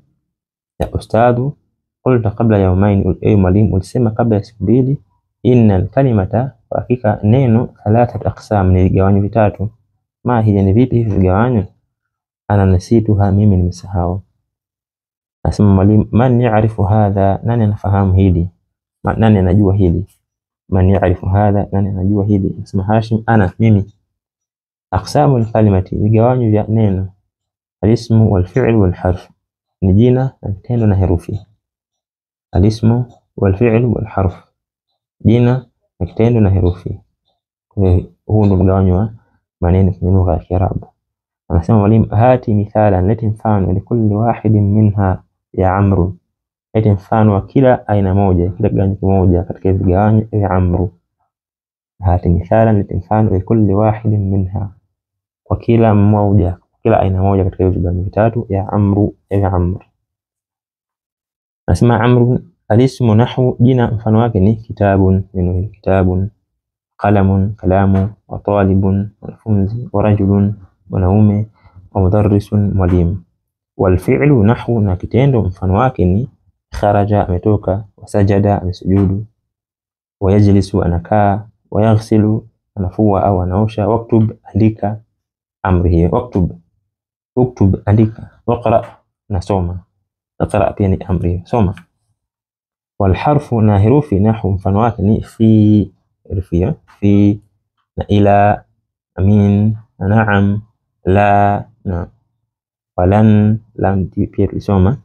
Ya ustadhu, qulta qabla yawmayn, ewe mwalimu ulisema kabla ya siku mbili. Inna al-kalimata, kwa hakika neno thalathat aqsam, ni vigawanyo vitatu. Ma hiya, ni vipi hivyo vigawanyo? Ana nasituha, mimi nimesahau. Nasema mwalimu, man ya'rifu hadha, nani anafahamu hili? Nani anajua hili? Man ya'rifu hadha, nani anajua hili? Nasema Hashim, ana, mimi. Aqsamu al-kalimati, vigawanyo vya neno. Al-ismu wal-fi'l wal-harf, ni jina na vitendo na herufi. Al-ismu wal-fi'l wal-harf, jina na kitendo na herufi. Huu ndio mgawanyo wa maneno kwenye lugha ya Kiarabu. Anasema mwalimu, hati mithalan, leti mfano, likulli wahidin minha ya Amru, leti mfano wa kila aina moja, kila kigawanyo kimoja katika vigawanyo ya Amru. Hati mithalan, leti mfano, likulli wahidin minha, kwa kila mmoja, kila aina moja katika vigawanyo vitatu ya Amru, ya Amr. Anasema Amru, al-ismu nahwu, jina mfano wake ni kitabun, neno kitabun. Qalamun, kalamu. Wa talibun, mwanafunzi. Wa rajulun, mwanaume. Wa mudarrisun, mwalimu. Wal fi'lu nahwu, na kitendo mfano wake ni kharaja, ametoka. Wa sajada, amesujudu. Wa yajlisu, anakaa. Wa yaghsilu, anafua au anaosha. Waktub, andika. Amri hiyo waktub, uktub, andika. Waqra, nasoma. Iqra pia ni amri, soma. Wal harfu, na herufi nahwu mfano wake ni fi, herufi fi na ila, amin, na'am, la, na. Walan, lam pia tulisoma.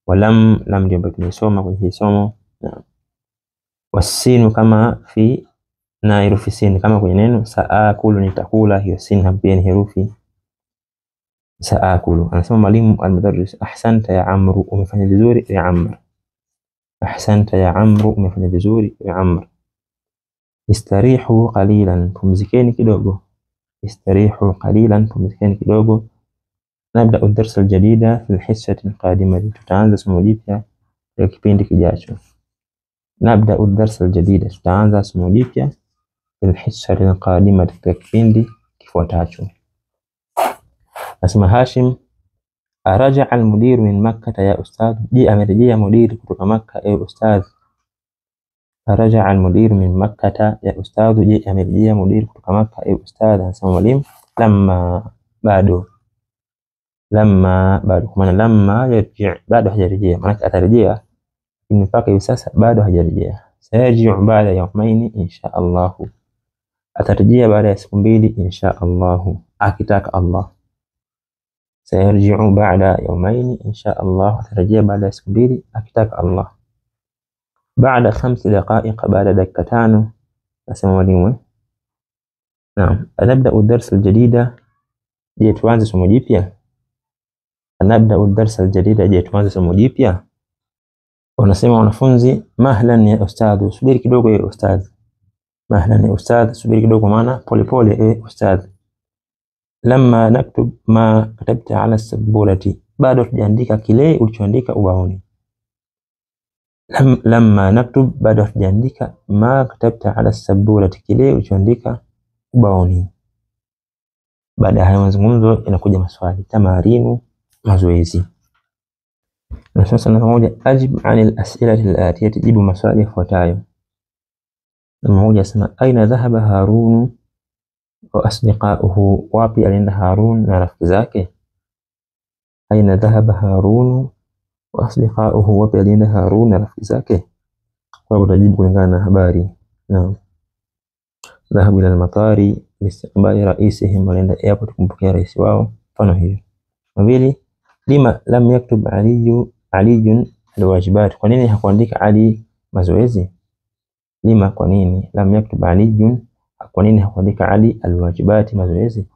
Walam, lam ndio ambayo tumesoma kwenye hii somo. Wasinu, kama fi, na herufi sin kama kwenye neno saakulu, nitakula. Hiyo sin pia ni herufi saakulu. Anasema mwalimu al-mudarris, ahsanta ya Amru, umefanya vizuri ya Amr. Ahsanta ya Amru, umefanya vizuri ya Amr. Istarihu qalilan, pumzikeni kidogo. Istarihu qalilan, pumzikeni kidogo. Nabda ad-dars al-jadida fi al-hissati al-qadimah, tutaanza somo jipya kwa kipindi kijacho. Nabda ad-dars al-jadida, tutaanza somo jipya fi al-hissati al-qadimah, kwa kipindi kifuatacho. Nasema Hashim, araja al-mudir min Makkah ya ustadh, je amerejea mudiri kutoka Makkah ewe ustadh? Araja al-mudir min Makkah ya ustadh, je amerejea mudiri kutoka Makkah ewe ustadh? Anasema mwalimu, lamma, bado. Lamma, bado, kwa maana lamma yarji, bado hajarejea, maana atarejea mpaka hivi sasa bado hajarejea. Sayarji'u ba'da yawmayn insha Allah, atarejea baada ya siku mbili insha Allah, akitaka Allah. Sayarji'u ba'da yawmayn insha Allah, atarejea baada ya siku mbili akitaka Allah. Baada 5 daqaiq, baada dakika 5. Nasema mwalimu, naam, anabda ad-dars al-jadida, je tuanze somo jipya? Anabda ad-dars al-jadida, je tuanze somo jipya? Wanasema wanafunzi, mahlan ya ustadh, subiri kidogo ya ustadh. Mahlan ya ustadh, subiri kidogo, maana pole pole ustadh. Lamma naktub ma katabta ala sabulati, bado tujaandika kile ulichoandika ubaoni. Lamma naktub, bado tujaandika ma katabta ala sabulati, kile ulichoandika ubaoni. Baada ya mazungumzo inakuja maswali, tamarinu, mazoezi. Na sasa namba moja, ajib anil as'ilati al-atiyati, jibu maswali yafuatayo. Namba moja sema, aina dhahaba Harun wa asdiqauhu, wapi alienda Harun na rafiki zake? Aina dhahaba Harun wa asdiqauhu, wapi alienda Harun na rafiki zake? Kwa utajibu kulingana na habari. Naam, dhahabu ila al-matari listiqbali raisihim, alienda airport kumpokea rais wao, mfano hiyo. Mbili, lima lam yaktub Aliyun alwajibat, kwa nini hakuandika Ali mazoezi? Lima, kwa nini, lam yaktub Aliyun, kwa nini hakuandika Ali alwajibat, mazoezi?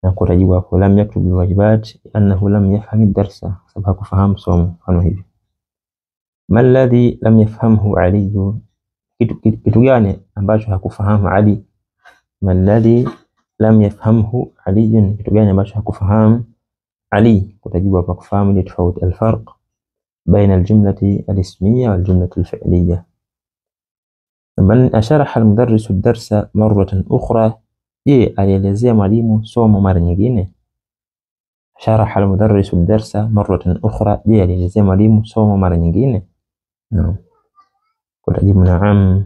Na kutajibu hapo, lam yaktub alwajibat annahu lam yafham ad-darsa, sababu hakufahamu somo, mfano hivi. Ma alladhi lam yafhamhu Ali, kitu gani ambacho hakufahamu Ali? Ma alladhi lam yafhamhu Ali, kitu gani ambacho hakufahamu Ali? Kutajibu hapa kufahamu ni tofauti, alfarq baina aljumlati alismiyya waljumlati alfi'liyya. Man asharaha almudarrisu ad-darsa marratan ukhra, je, alielezea mwalimu somo mara nyingine? Sharaha almudarrisu ad-darsa marratan ukhra, je, alielezea mwalimu somo mara nyingine? Naam, kutajibu naam,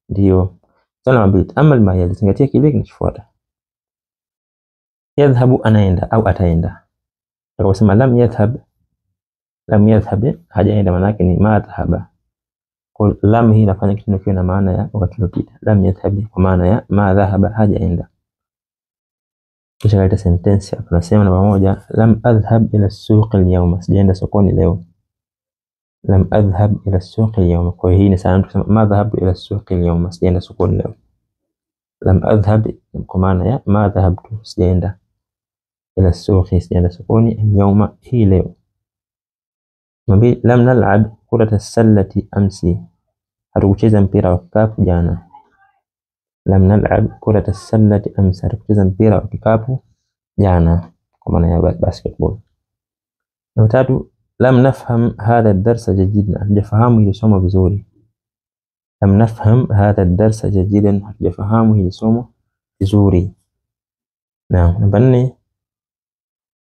ndio. Swali mbili, ama ma yalizingatia kile kinachofuata. Yadhhabu, anaenda au ataenda. Akasema lam yadhhab, lam yadhhab hajaenda, maana yake ni ma dhahaba. Kwa lam hii inafanya kitendo kiwe na maana ya wakati uliopita. Lam yadhhab kwa maana ya ma dhahaba, hajaenda. Kisha kaita sentensi hapa nasema namba moja, lam adhhab ila as-suq al-yawma, sijaenda sokoni leo. Lam adhhab ila as-suq al-yawma, kwa hii ni sawa kusema ma dhahabtu ila as-suq al-yawma, sijaenda sokoni leo. Lam adhhab kwa maana ya ma dhahabtu, sijaenda, ila as-suq, sijaenda sokoni, al-yawma, hii leo. Nabii lam nal'ab kurata as-sallati amsi, hatukucheza mpira wa kikapu jana. Lam nal'ab kurata as-sallati amsi, hatukucheza mpira wa kikapu jana, kwa maana ya basketball. Namba tatu, lam nafham hadha ad-darsa jayidan, hatujafahamu hili somo vizuri. Lam nafham hadha ad-darsa jayidan, hatujafahamu hili somo vizuri. Naam. Namba nne,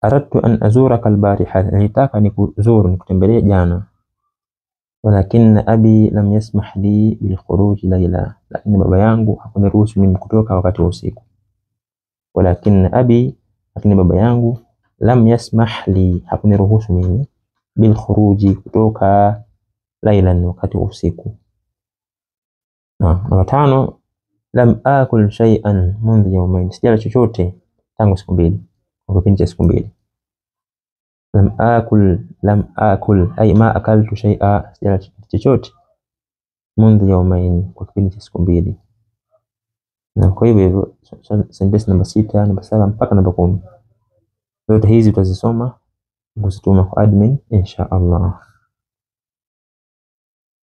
aradtu an azuraka al-bariha, nilitaka nikuzuru, nikutembelee jana. Walakin abi lam yasmah li bil khuruj layla, lakini baba yangu hakuniruhusu mimi kutoka wakati wa usiku. Walakin abi, lakini baba yangu, lam yasmah li, hakuniruhusu mimi, bil khuruji, kutoka, laylan, wakati wa usiku. Namba tano, lam akul shay'an mundu yawmayn, sijala chochote tangu siku mbili, kwa kipindi cha siku mbili. Lam akul ay ma akaltu shay'a, sijala chochote, mundu yawmayn, kwa kipindi cha siku mbili. Na kwa hivyo sentensi namba 6, namba 7 mpaka namba 10 zote hizi tutazisoma kuzituma kwa admin insha Allah.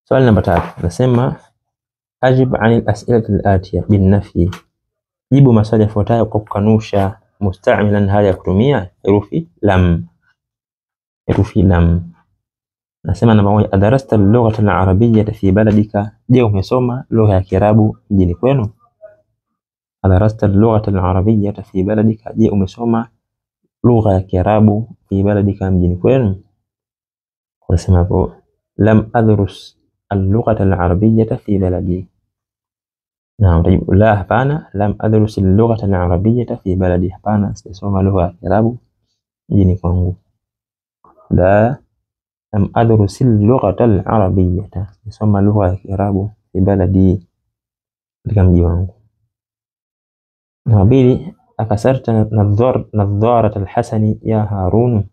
Swali namba 3 nasema ajib an al-as'ilati al-atiya bin nafyi, jibu maswali yafuatayo kwa kukanusha, musta'milan, hali ya kutumia herufi lam. Herufi lam. Nasema namba 1, adarasta al-lugha al-arabiyyah fi baladika, je, umesoma lugha ya Kiarabu mjini kwenu? Adarasta al-lugha al-arabiyyah fi baladika, je, umesoma lugha ya Kiarabu fi baladika mjini kwenu? Unasema hapo lam adrus al-lugha al-arabiyyah fi baladi. Naam, utajibu la, hapana, lam adrus al-lugha al-arabiyyah fi baladi, hapana, sijasoma lugha ya Kiarabu mjini kwangu. La, lam adrus al-lugha al-arabiyyah, sijasoma lugha ya Kiarabu fi baladi, katika mji wangu. Namba 2, akasarta nadharat al-Hasani ya Harun,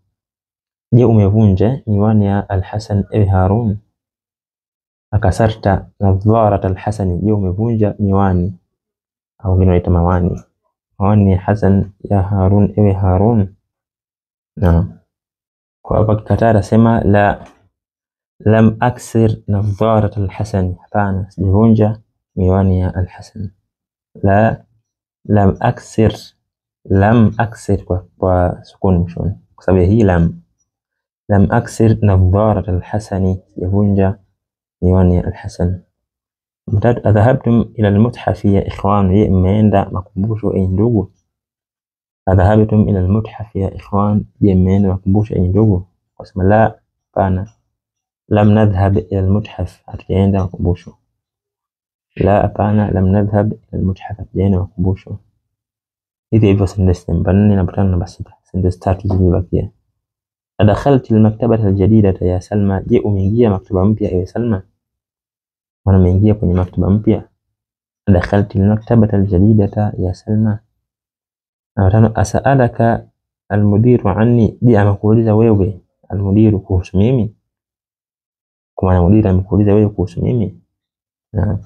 je, umevunja miwani ya al-Hasan ewe Harun? Akasarta nadharat al-Hasani, je, umevunja miwani au wengine wanaita mawani, mawani ya Hasan ya Harun ewe Harun? Naam. Kwa hapa kikataa sema la, lam aksir nadharat al-Hasani, hapana, sijavunja miwani ya al-Hasan. La, lam aksir, lam aksir kwa sukuni mwishoni kwa sababu hii lam. Lam aksir nadharat al-Hasani, sijavunja miwani ya al-Hasan. Mtatu, adhahabtum ila al-muthafi ya ikhwan, je, mmeenda makumbusho enyi ndugu? Adhahabtum ila al-muthafi ya ikhwan, je, mmeenda makumbusho enyi ndugu? Wasema la, hapana, lam nadhhab ila al-muthaf, hatujaenda makumbusho. La, hapana, lam nadhhab ila al-muthaf, hatujaenda makumbusho. Hivi hivyo sentensi namba 4, namba 5, namba 6, sentensi 3 zilizobakia. Adakhalti al-maktabata al-jadidata ya Salma, je, umeingia maktaba mpya ewe Salma? Wana umeingia kwenye maktaba mpya. Adakhalti al-maktabata al-jadidata ya Salma. Namba 5, as'alaka al-mudiru anni, je, amekuuliza wewe al-mudiru kuhusu mimi? Kwa maana mudiru amekuuliza wewe kuhusu mimi. Naam.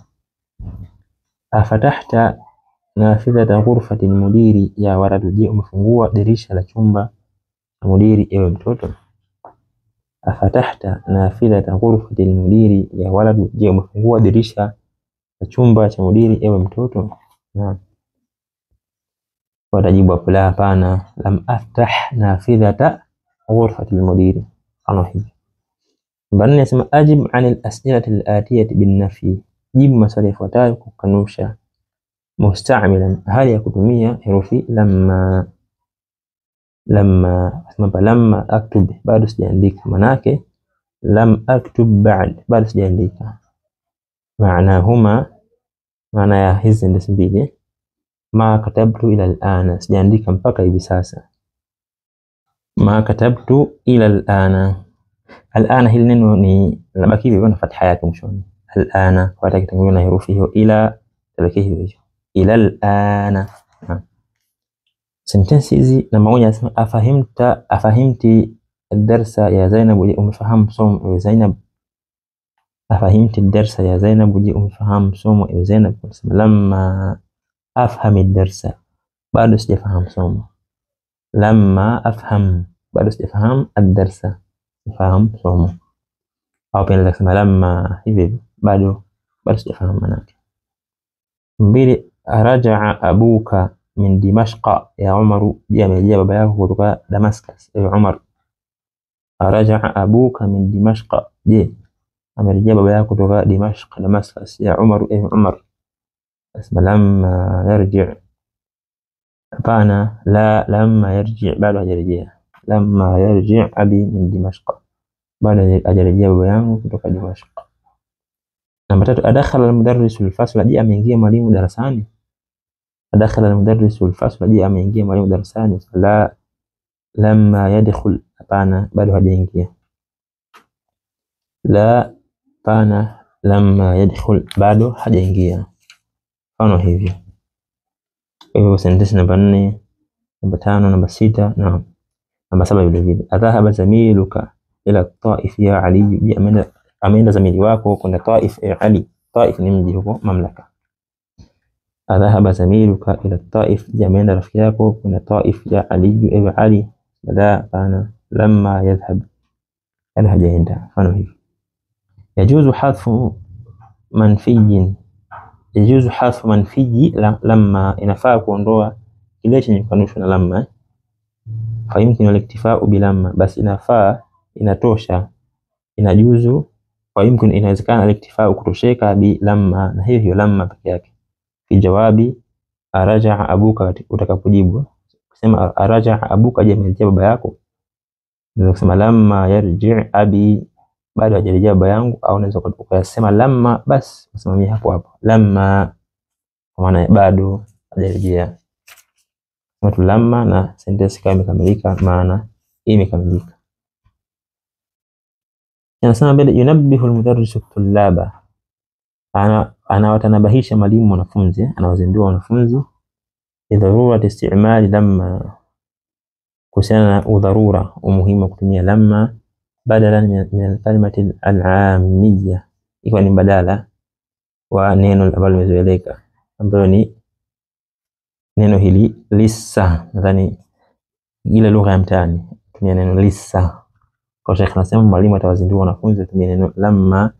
Afatahta nafidhata ghurfati al-mudiri ya walad, je, umefungua dirisha la chumba cha mudiri ewe mtoto? Afatahta nafidhata ghurfati al-mudiri ya walad, je, umefungua dirisha la chumba cha mudiri ewe mtoto? Naam. watajibu hapo la, hapana, lam aftah nafidhata ghurfati almudiri. Ano hivi. Namba 4 nasema ajib anil as'ilati al-atiyati bin nafi, jibu maswali yafuatayo kukanusha. Musta'milan, hali ya kutumia herufi lamma. Lamma aktub, bado sijaandika. Manake lam aktub ba'd, bado sijaandika. Maanahuma, maana ya hizi sentensi mbili, ma katabtu ila al-ana, sijaandika mpaka hivi sasa. Ma katabtu ila al-ana. Al-ana hili neno ni labaki hivyo na fatha yake mwishoni. Al-ana kwa kitanguliwa na herufi hiyo ila, tabaki hivyo ila al-ana. Sentensi hizi namba 1 nasema afahimti ad-darsa ya Zainab, umefahamu somo ya Zainab. Afahimti ad-darsa ya Zainab, umefahamu somo ya Zainab. Lamma afhami ad-darsa, bado sijafahamu somo. Lamma afham, bado sijafahamu ad-darsa, sifahamu somo. Au pia naweza kusema lamma hivi, bado sijafahamu maana yake. 2 raja'a abuka min Dimashqa ya Umar, je amerejea baba yako kutoka Damascus. Ewe Umar, raja'a abuka min Dimashqa, je amerejea baba yako kutoka Dimashq, Damascus. Ya Umar, ewe Umar. Asma lamma yarji', hapana, la, lamma yarji' bado hajarejea. Lamma yarji' abi min Dimashq, bado hajarejea baba yangu kutoka Dimashq. Namba 3 adakhala al-mudarrisu al-fasla, je ameingia mwalimu darasani. Adakhala al-mudarrisu al-fasla, je ameingia mwalimu darasani. La, lamma yadkhul, hapana, bado hajaingia. La, hapana, lamma yadkhul, bado hajaingia. Mfano hivyo. Kwa hivyo sentensi namba 4, namba 5, namba 6 na namba 7 vile vile. Adhahaba zamiluka ila Taif ya Ali, je ameenda zamili wako kwenda Taif ya Ali. Taif ni mji huko mamlaka. Adhahaba zamiluka ila Taif, je ameenda rafiki yako kwenda Taif ya Ali, ewe Ali. La, hapana, lamma yadhhab, bado hajaenda. Mfano hivyo. Yajuzu hadfu manfiyin, yajuzu hadfu manfiyi lamma, inafaa kuondoa kile chenye kukanushwa na lamma. Fayumkinu al-iktifa'u bi lamma, basi inafaa, inatosha, inajuzu. Fayumkinu, inawezekana, al-iktifa'u kutosheka, bi lamma, na hiyo lamma peke yake. Fi jawabi araja'a abuka, utakapojibu kusema araja'a abuka, je amerejea baba yako. Unaweza kusema lamma yarji' abi, bado hajarejea baba yangu. Au unaweza ukasema lamma bas usimamie hapo lamma, kwa maana bado hajarejea. Watu lamma na sentensi kama imekamilika, maana imekamilika. Yanasema mbele, yunabbihu al-mudarrisu tullaba, anawatanabahisha mwalimu wanafunzi, anawazindua wanafunzi. Idharura istimali lamma, kuhusiana na udharura, umuhimu kutumia lamma. Badala min al-kalimati al-aamiyya, ikiwa ni badala wa neno ambalo limezoeleka, ambalo ni neno hili lissa. Nadhani ile lugha ya mtaani tumia neno lissa. Kwa Sheikh anasema mwalimu atawazindua wanafunzi tumia neno lamma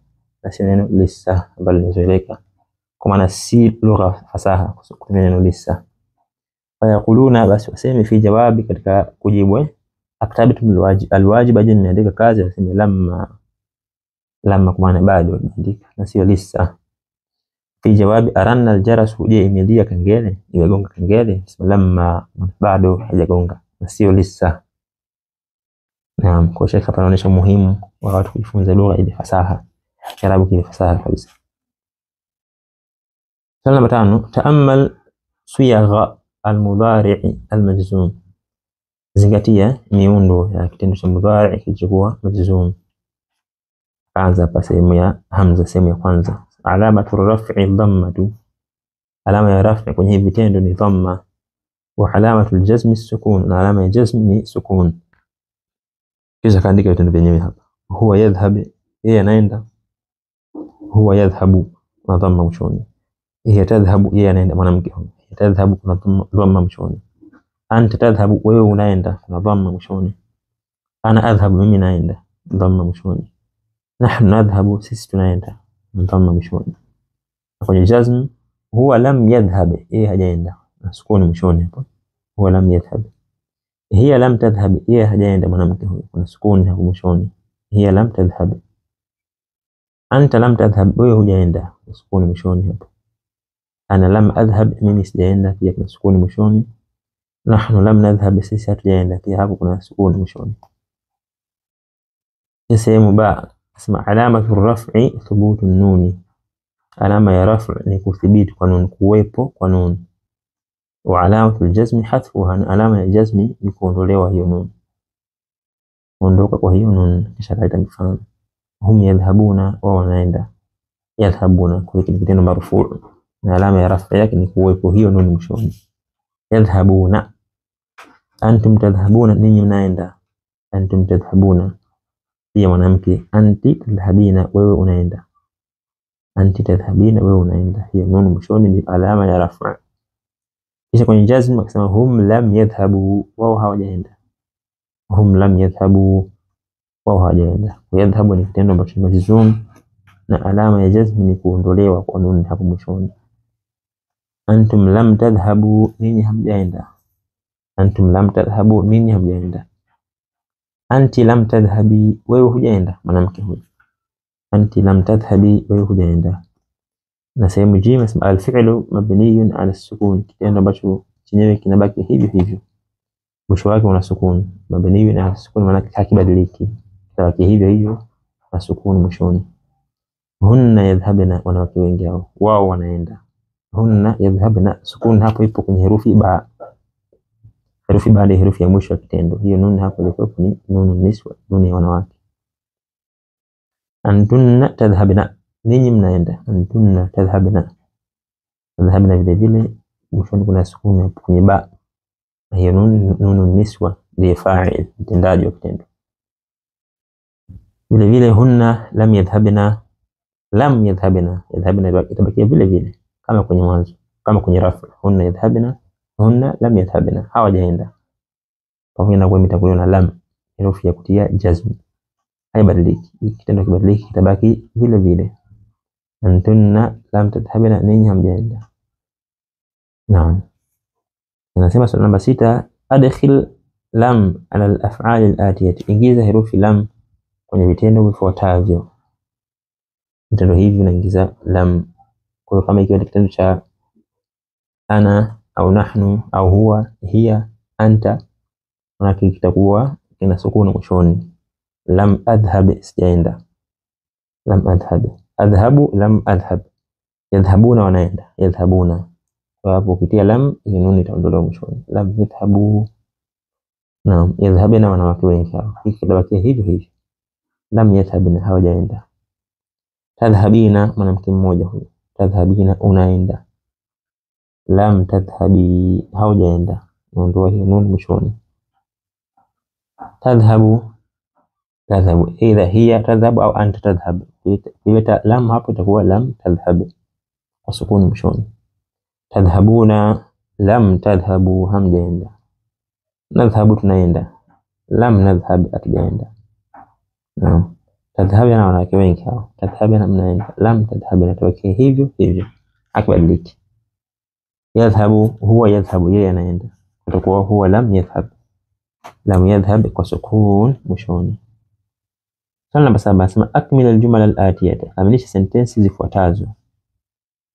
na si neno lissa ambalo limezoeleka, kwa maana si lugha fasaha kutumia neno lissa. Fayakuluna, basi waseme fi jawabi, katika kujibu, aktabtu alwajib, je nimeandika kazi. Waseme lamma, lamma kwa maana bado nimeandika na sio lissa. Fi jawabi aranna aljarasu, je imelia kengele, imegonga kengele. Lamma, bado haijagonga na sio lissa. Naam, kwa Sheikh hapa anaonyesha muhimu wa watu kujifunza lugha ile fasaha, Kiarabu kile fasaha kabisa. Namba 5 taamal siyagha al-mudari' al-majzum, zingatia miundo ya kitendo cha mudari' kilichokuwa majzum. Anza hapa sehemu ya hamza, sehemu ya kwanza. Alamatu raf'i dhammatu, alama ya raf'i kwenye hivi vitendo ni dhamma. Wa alamatu al-jazm as-sukun, na alama ya jazm ni sukun. Kisha kaandika vitendo vyenyewe hapa. Huwa yadhhab, yeye anaenda. Huwa yadhhabu, na dhamma mwishoni. Yeye tadhhabu, yeye anaenda, mwanamke huyo. Tadhhabu, kuna dhamma mwishoni. Anta tadhhabu, wewe unaenda, kuna dhamma mwishoni. Ana adhhabu, mimi naenda, dhamma mwishoni. Nahnu nadhhabu, sisi tunaenda, dhamma mwishoni. Kwenye jazm, huwa lam yadhhab, yeye hajaenda, na sukuni mwishoni hapo. huwa lam yadhhab. Hiya lam tadhhab, yeye hajaenda mwanamke huyo, kuna sukuni hapo mwishoni. Hiya lam tadhhab. Anta lam tadhhab, wewe hujaenda, sukuni mwishoni hapo. Ana lam adhhab, mimi sijaenda, pia kuna sukuni mwishoni. Nahnu lam nadhhab, sisi hatujaenda, pia hapo kuna sukuni mwishoni. Sehemu ba, asema alamatu raf'i thubutu nuni. Alama ya raf' ni kuthibiti kwa nun, kuwepo kwa nun. Wa alamatu aljazmi hadfuha, alama ya jazmi ni kuondolewa hiyo nun, kuondoka kwa hiyo nun. Kisha kaita mfano hum yadhhabuna, wa wanaenda. Yadhhabuna kwa kitendo marfu' na alama ya raf' yake ni kuwepo hiyo nun mwishoni. Yadhhabuna. Antum tadhhabuna, ninyi mnaenda. Antum tadhhabuna, pia mwanamke. Anti tadhhabina, wewe unaenda. Anti tadhhabina, wewe unaenda. Hiyo nun mwishoni ni alama ya raf'. Kisha kwenye jazm akisema hum lam yadhhabu, wao hawajaenda. Hum lam yadhhabu, wao hawajaenda. Yadhhabu ni kitendo ambacho ni majzum na alama ya jazm ni kuondolewa kwa nun hapo mwishoni. Antum lam tadhhabu, ninyi hamjaenda. Antum lam tadhhabu, ninyi hamjaenda. Anti lam tadhhabi, wewe hujaenda, mwanamke huyo. Anti lam tadhhabi, wewe hujaenda. Na sehemu jim asema alfi'lu mabniyun ala sukun, kitendo ambacho chenyewe kinabaki hivyo hivyo, mwisho wake una sukun. Mabniyun ala sukun maana hakibadiliki, kinabaki hivyo hivyo na sukun mwishoni. Hunna yadhhabna, wanawake wengi hao, wao wanaenda. Hunna yadhhabna, sukun hapo ipo kwenye herufi ba. Herufi ba ni herufi ya mwisho ya kitendo. Hiyo nun hapo ilikuwa ni nunu niswa, nuni ya wanawake. Antunna tadhhabna, ninyi mnaenda. Antunna tadhhabna, tadhhabna vile vile mwishoni kuna sukun hapo kwenye ba. Hiyo nunu niswa ndiye fa'il, mtendaji wa kitendo. Vile vile hunna lam yadhhabna, lam yadhhabna, yadhhabna itabakia vile vile kama kwenye mwanzo, kama kwenye rafu. Hunna yadhhabna, hunna lam yadhhabna, hawajaenda. Pamoja na kuwa imetanguliwa na lam, herufi ya kutia jazm, haibadiliki. Kitendo kibadiliki kitabaki vile vile. Antunna lam tadhhabna, ninyi hamjaenda. Naam. Inasema swali namba 6, adkhil lam ala al-af'al al-atiyah, ingiza herufi lam kwenye vitendo vifuatavyo. Vitendo hivi vinaingiza lam. Kwa hiyo kama ikiwa kitendo cha ana au nahnu au huwa, hiya, anta, maana kitakuwa kina sukuni mwishoni. Lam adhhab, sijaenda. Lam adhhab. Adhhabu, lam adhhab. Yadhhabuna, wanaenda. Yadhhabuna. Kwa hapo ukitia lam, hiyo nun itaondolewa mwishoni. Lam yadhhabu. Naam, yadhhabuna, wanawake wengi hao. Hiki kitabaki hivyo hivyo. Lam yadhhabna, hawajaenda. Tadhhabina, mwanamke mmoja huyo. Tadhhabina, unaenda. Lam tadhhabi, haujaenda. Ondoa hiyo nun mwishoni. Tadhhabu, tadhhabu, either hiya tadhhabu au anta tadhhab. Kileta lam hapo itakuwa lam tadhhab kwa sukuni mwishoni. Tadhhabuna, lam tadhhabu, hamjaenda. Nadhhabu, tunaenda. Lam nadhhab, hatujaenda. Naam. Tadhhabina, wanawake wengi hao. Tadhhabina, mnaenda. Lam tadhhabina, tuweke hivyo hivyo, hakibadiliki. Yadhhabu, huwa yadhhabu, yeye anaenda. Itakuwa huwa lam yadhhab. Lam yadhhab kwa sukun mwishoni. Swali namba 7 nasema akmil al-jumla al-atiyah, kamilisha sentensi zifuatazo.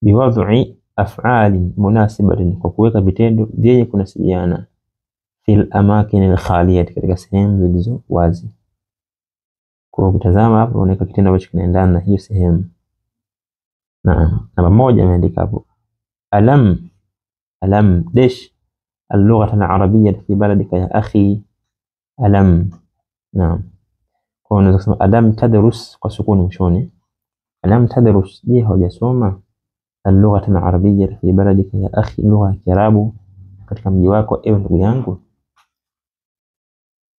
Biwad'i af'alin munasibatin, kwa kuweka vitendo vyenye kunasibiana. Fil amakin al-khaliyah, katika sehemu zilizo wazi. Kwa kutazama hapo unaweka kitendo ambacho kinaendana na hiyo sehemu. Naam, namba 1 imeandika hapo alam, alam dash اللغة العربية في بلدك يا أخي. ألم. نعم. كون نسمع ألم تدرس قسكون مشوني. ألم تدرس دي هو جسوما اللغة العربية في بلدك يا أخي, لغة كرابو katika mji wako ewe ndugu yangu.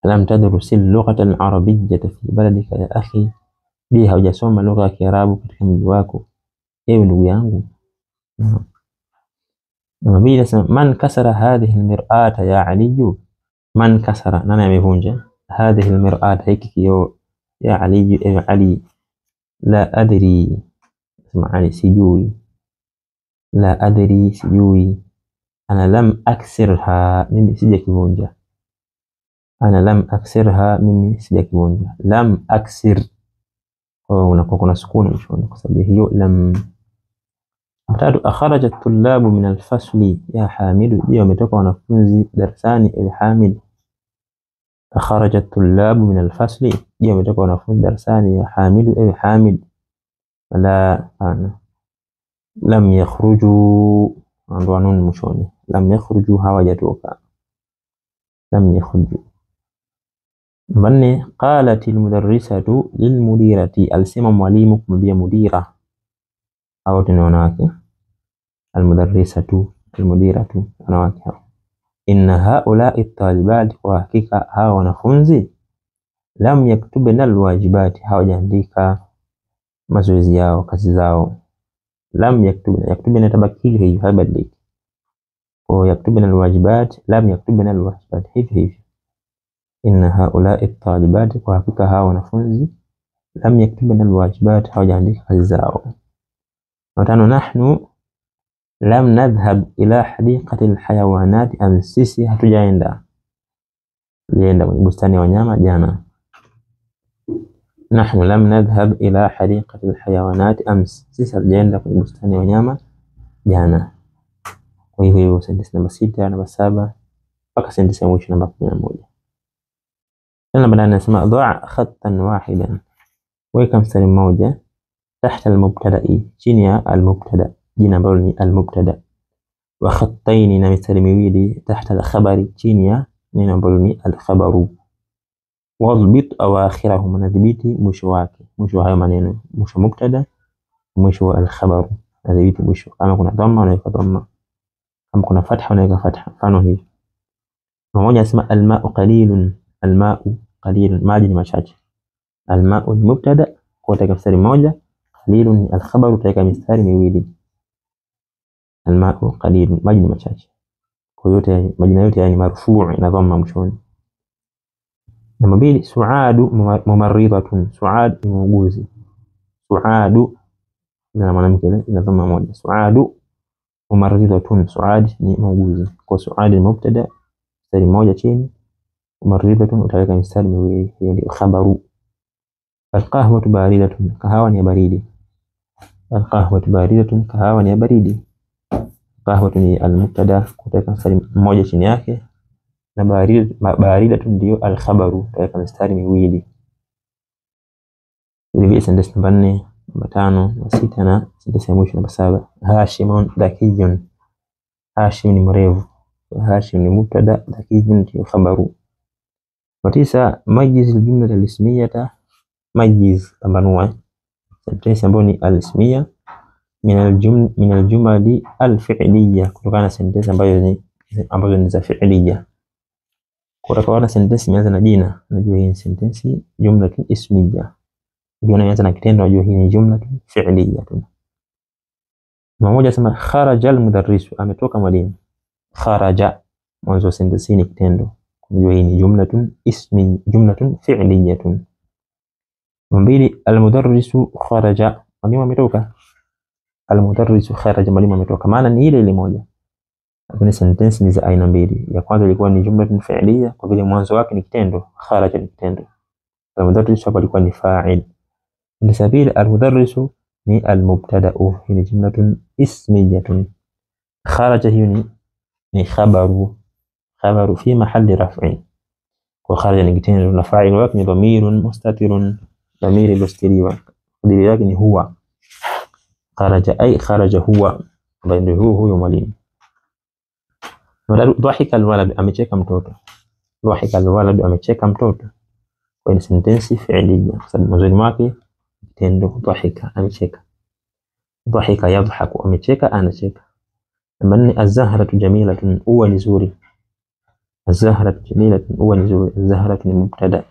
Alam tadrus اللغة العربية في بلدك يا أخي, دي هو جسوما lugha ya Kiarabu katika mji wako ewe ndugu yangu. Naam. Nabii nasema man kasara hadhihi almir'ata ya Ali. Man kasara, nani amevunja? Hadhihi almir'ata, hiki kioo. Ya Ali, ewe Ali. La adri, sema Ali, sijui. La adri, sijui. ana lam aksirha, mimi sijakivunja. Ana lam aksirha, mimi sijakivunja. Lam aksir, unakuwa kuna sukuni mwishoni kwa sababu hiyo lam. Tatu, akharaja at-tullabu min al-fasli ya Hamid, je wametoka wanafunzi darasani ewe Hamid. Akharaja at-tullabu min al-fasli, je wametoka wanafunzi darasani ya Hamid ewe Hamid. La ana. Lam yakhruju, ndo nun mwishoni. Lam yakhruju, hawajatoka. Lam yakhruju. Manne, qalat al-mudarrisatu lil-mudirati, alisema mwalimu kumwambia mudira. Hao ni wanawake. Al-mudarrisatu, al-mudiratu, wanawake hao. Inna haula'i at-talibat, kwa hakika hawa wanafunzi, lam yaktubna al-wajibat, hawajaandika mazoezi yao, kazi zao. Lam yaktubna tabaki hivi, habadiliki. Kwa yaktubna al-wajibat, lam yaktubna al-wajibat, hivi. Inna haula'i at-talibat, kwa hakika hawa wanafunzi, lam yaktubna al-wajibat, hawajaandika kazi zao. Watano, nahnu lam nadhhab ila hadiqati al-hayawanat, sisi hatujaenda. Tulienda kwenye bustani ya wanyama jana. Nahnu lam nadhhab ila hadiqati al-hayawanat, sisi hatujaenda kwenye bustani ya wanyama jana. Kwa hivyo sentensi namba 6, namba 7 mpaka sentensi ya mwisho namba 11. Tena baadaye nasema dha khattan wahidan, weka mstari mmoja tahta al-mubtada'i, chini ya al-mubtada, jina ambalo ni al-mubtada. Wa khattaini, na mistari miwili tahta al-khabari, chini ya neno ambalo ni al-khabaru. Wadhbit awakhirahum, nadhibiti mwisho wake, mwisho wa hayo maneno, mwisho mubtada, mwisho wa al-khabaru, nadhibiti mwisho. Kama kuna dhamma unaweka dhamma, kama kuna fatha unaweka fatha, mfano hivi. Mmoja anasema al-ma'u qalilun, al-ma'u qalilun, maji ni machache. Al-ma'u ni mubtada, kwa utaweka mstari mmoja. Qalilun ni al-khabaru, utaweka mistari miwili. Al-ma'u qalilun, maji ni machache. Kwa yote majina yote yani marfuu na dhamma mwishoni. Namba 2, Suadu mumarridatun, Suad ni muuguzi. Suadu na mwanamke na dhamma moja. Suadu mumarridatun, Suad ni muuguzi. Kwa Suad ni mubtada, mstari mmoja chini. Mumarridatun utaweka mistari miwili, hiyo ndio khabaru. Al-qahwatu baridatun, kahawa ni baridi. Al-qahwatu baridatun, kahawa ni baridi. Qahwatu ni al-mubtada, kutaweka mstari mmoja chini yake, na baridatun ndio al-khabaru, utaweka mistari miwili. Hivi sentensi namba 4, namba 5, namba 6 na sentensi ya mwisho namba 7. Hashimun dhakiyun, Hashim ni mrevu. Hashim ni mubtada, dhakiyun ndio khabaru. Namba 9, majiz al-jumla al-ismiyata, majiz pambanua sentensi ambayo ni al-ismiya min al-jumali al-fi'liya, kutokana na sentensi ambazo ni za fi'liya. Kwa kawaida sentensi imeanza na jina, unajua hii ni sentensi jumla ismiya. Ndio inaanza na kitendo, unajua hii ni jumla fi'liya tu. Mmoja sema kharaja al-mudarris, ametoka mwalimu. Kharaja mwanzo sentensi ni kitendo, unajua hii ni jumla ismi, jumla fi'liya. Mbili, al-mudarrisu kharaja, mwalimu ametoka. Al-mudarrisu kharaja, mwalimu ametoka, maana ni ile moja. Lakini sentensi ni za aina mbili. Ya kwanza ilikuwa ni jumla fi'liya kwa vile mwanzo wake ni kitendo, kharaja ni kitendo. Al-mudarrisu hapa ilikuwa ni fa'il. Ni sabili, al-mudarrisu ni al-mubtada'u, hii ni jumla ismiyatun. Kharaja hiyo ni khabaru fi mahalli raf'in. Kwa kharaja ni kitendo na fa'il wake ni dhamirun mustatirun, dhamiri mustiriwa, dhamiri yake ni huwa. Kharaja ay kharaja huwa, ndio huyo mwalimu. Dhahika al-walad, amecheka mtoto. Dhahika al-walad, amecheka mtoto. Kwa ni sentensi fi'liya kwa sababu mwanzo wake kitendo dhahika, amecheka. Dhahika yadhaku, amecheka anacheka. Namba 4, az-zahratu jamilatun, huwa ni nzuri. Az-zahratu jamilatun, huwa ni nzuri. Az-zahratu ni mubtada,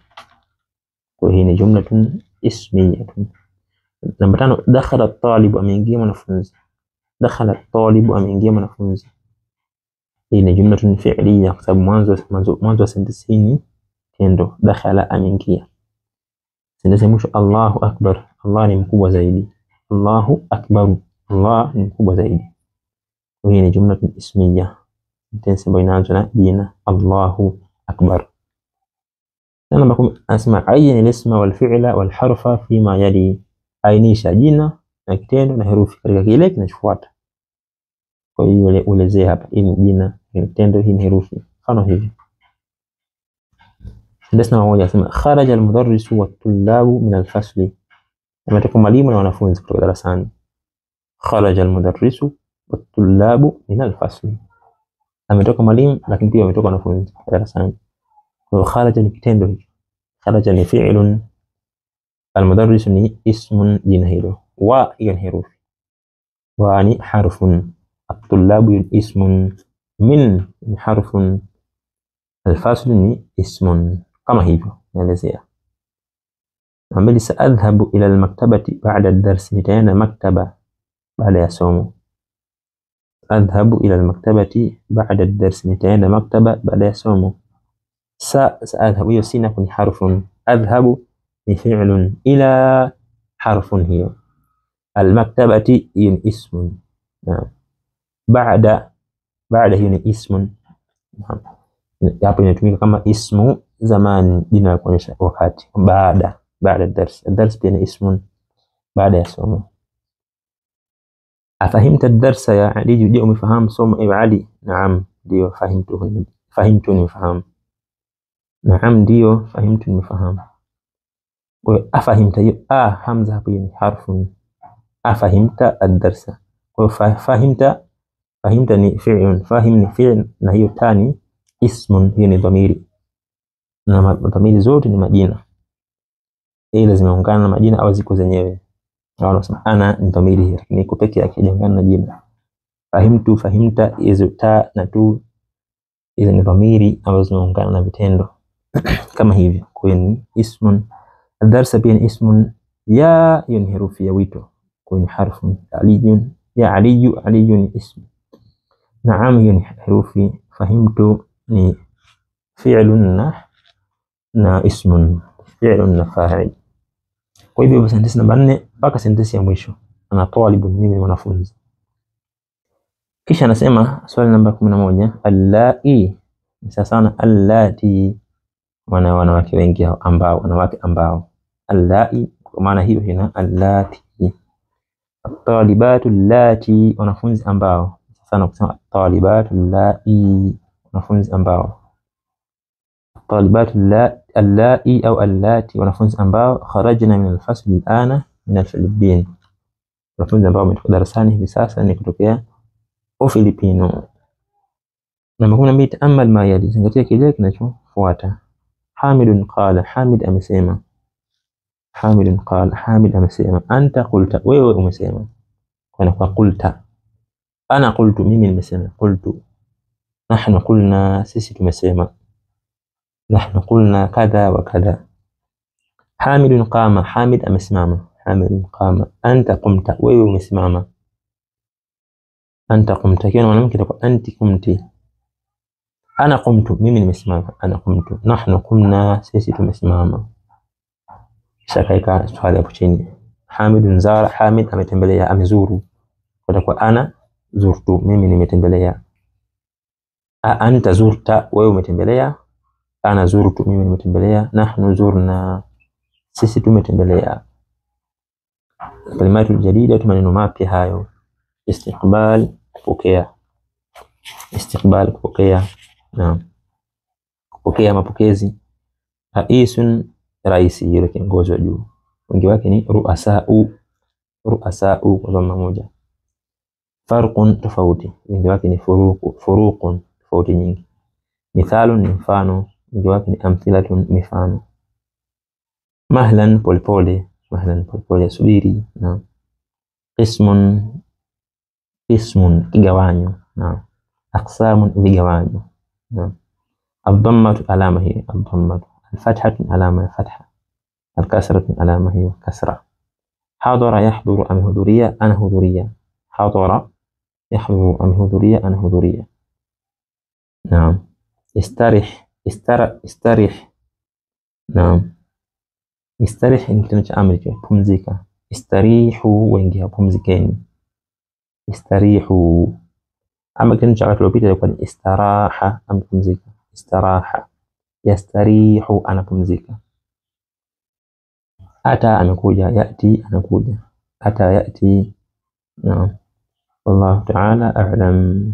kwa hii ni jumla ismiyatun. Namba 5, dakhala at-talibu, ameingia mwanafunzi. Dakhala at-talibu, ameingia mwanafunzi. Hii ni jumla fi'liya kwa sababu mwanzo wa sentensi ni tendo, dakhala ameingia. Sentensi mwisho Allahu akbar, Allah ni mkubwa zaidi. Allahu akbar, Allah ni mkubwa zaidi. Hii ni jumla ismiya. sentensi ambayo inaanza na jina Allahu akbar. Namba 10 asma ayyin al-isma wal fi'la wal harfa fima yali, ainisha jina na kitendo na herufi katika kile kinachofuata. Kwa hiyo uelezee hapa, hii ni jina, hii ni kitendo, hii ni herufi. Mfano hivi. Sentensi namba 1 asema kharaja al-mudarrisu wat-tullabu min al-fasli, ametoka mwalimu na wanafunzi kutoka darasani. Kharaja al-mudarrisu wat-tullabu min al-fasli, ametoka mwalimu lakini pia ametoka wanafunzi darasani. Kwa hiyo kharaja ni kitendo hicho, kharaja ni fi'lun, al-mudarrisu ni ismun, jina hilo, wa hiyo ni herufi, wa ni harfun, at-tullabu ismun, min ni harfun, al-faslu ni ismun. Kama hivyo naelezea. Ambali saadhhabu ila al-maktabati ba'da ad-dars, nitaenda maktaba baada ya somo. Adhhabu ila al-maktabati ba'da ad-dars, nitaenda maktaba baada ya somo. Saadhhabu hiyo sina ni harfun, adhhabu ni fi'lun, ila harfun hiyo, al-maktabati hiyo ni ismun. Ba'da hiyo ni ismun, hapo inatumika kama ismu zaman, jina la kuonyesha wakati. Baada ad-dars, ad-dars pia ni ismun, baada ya somo. Afahimta ad-darsa ya Ali, je umefahamu somo ewe Ali? Naam, ndio fahimtu nimefahamu. Naam, ndio fahimtu nimefahamu. Kwa hiyo afahimta hiyo hamza hapo ni harfun, afahimta ad-darsa. Kwa hiyo fahimta ni fi'lun, fahim ni fi'l, na hiyo tani ismun, hiyo ni dhamiri, na dhamiri zote ni majina, ila zimeungana na majina au ziko zenyewe. Wanasema ana ni dhamiri, lakini iko peke yake hajaungana na jina. Fahimtu, fahimta, hizo ta na tu, hizo ni dhamiri ambazo zimeungana na vitendo kama hivyo. Kwa hiyo ni ismun. Ad-darsa pia ni ismun, ya hiyo ni herufi ya wito, kwa hiyo ni harfun. Aliyun, ya aliyu, aliyu ni ism. Naam hiyo ni herufi. Fahimtu ni fi'lun na ismun, fi'lun na fa'il. Kwa hivyo sentensi namba 4 mpaka sentensi ya mwisho, ana talibun, mimi mwanafunzi. Kisha anasema swali namba 11, allai, sasa na allati, wanawake wengi ambao, wanawake ambao. Allai kwa maana hiyo hina allati. At-talibatu allati, wanafunzi ambao. Sasa na kusema at-talibatu allai, wanafunzi ambao. At-talibatu allai au allati, wanafunzi ambao. Kharajna min al-fasl al-ana min al-Philippines, wanafunzi ambao wametoka darasani hivi sasa ni kutokea Ufilipino. Namba 12, ta'ammal ma yali, zingatia kile kinachofuata. Hamidun qala, Hamid amesema. Hamidun qala, Hamid amesema. Anta qulta, wewe umesema. Kwa qulta. Ana qultu, mimi nimesema. Qultu. Nahnu qulna, sisi tumesema. Nahnu qulna kadha wa kadha. Hamidun qama, Hamid amesimama. Hamidun qama. Anta qumta, wewe umesimama. Anta qumta, kiona mwanamke atakuwa anti qumti. Ana qumtu, mimi nimesimama. Ana qumtu. Nahnu qumna, sisi tumesimama. Shakaika swali hapo chini. Hamidun zara, Hamid ametembelea, amezuru. Kwa ana zurtu, mimi nimetembelea. Anta zurta, wewe umetembelea. Ana zurtu, mimi nimetembelea. Nahnu zurna, sisi tumetembelea. Kalimatu jadida, maneno mapya hayo. Istiqbal, kupokea. Istiqbal, kupokea. Naam, kupokea, mapokezi. Raisun, raisi, yule kiongozi wa juu. Wengi wake ni ruasau, ruasau kwa maana moja. Farqun, tofauti, wengi wake ni furuqun, tofauti nyingi. Mithalun ni mfano, wengi wake ni amthilatun, mifano. Mahlan, polepole, mahlan polepole, subiri. Naam. Qismun, kigawanyo. Naam. Aqsamun, vigawanyo. Naam. Ad-dammatu, alama hiyo, ad-dammatu. Al-fathatu, alama ya fatha. Al-kasratu, alama hiyo, kasra. Hadara, yahduru, amehudhuria, ana hudhuria. Hadara, yahduru, amehudhuria, ana hudhuria. Naam. Istarih. Naam. Istarih ni kitendo cha amri, pumzika. Istarihu, wengi pumzikeni. Istarihu. Ama kitendo cha wakati uliopita ilikuwa ni istaraha, amepumzika. Istaraha. Yastarihu, anapumzika. Ata, amekuja. Yati, anakuja. Ata yati. Naam. Wallahu ta'ala a'lam.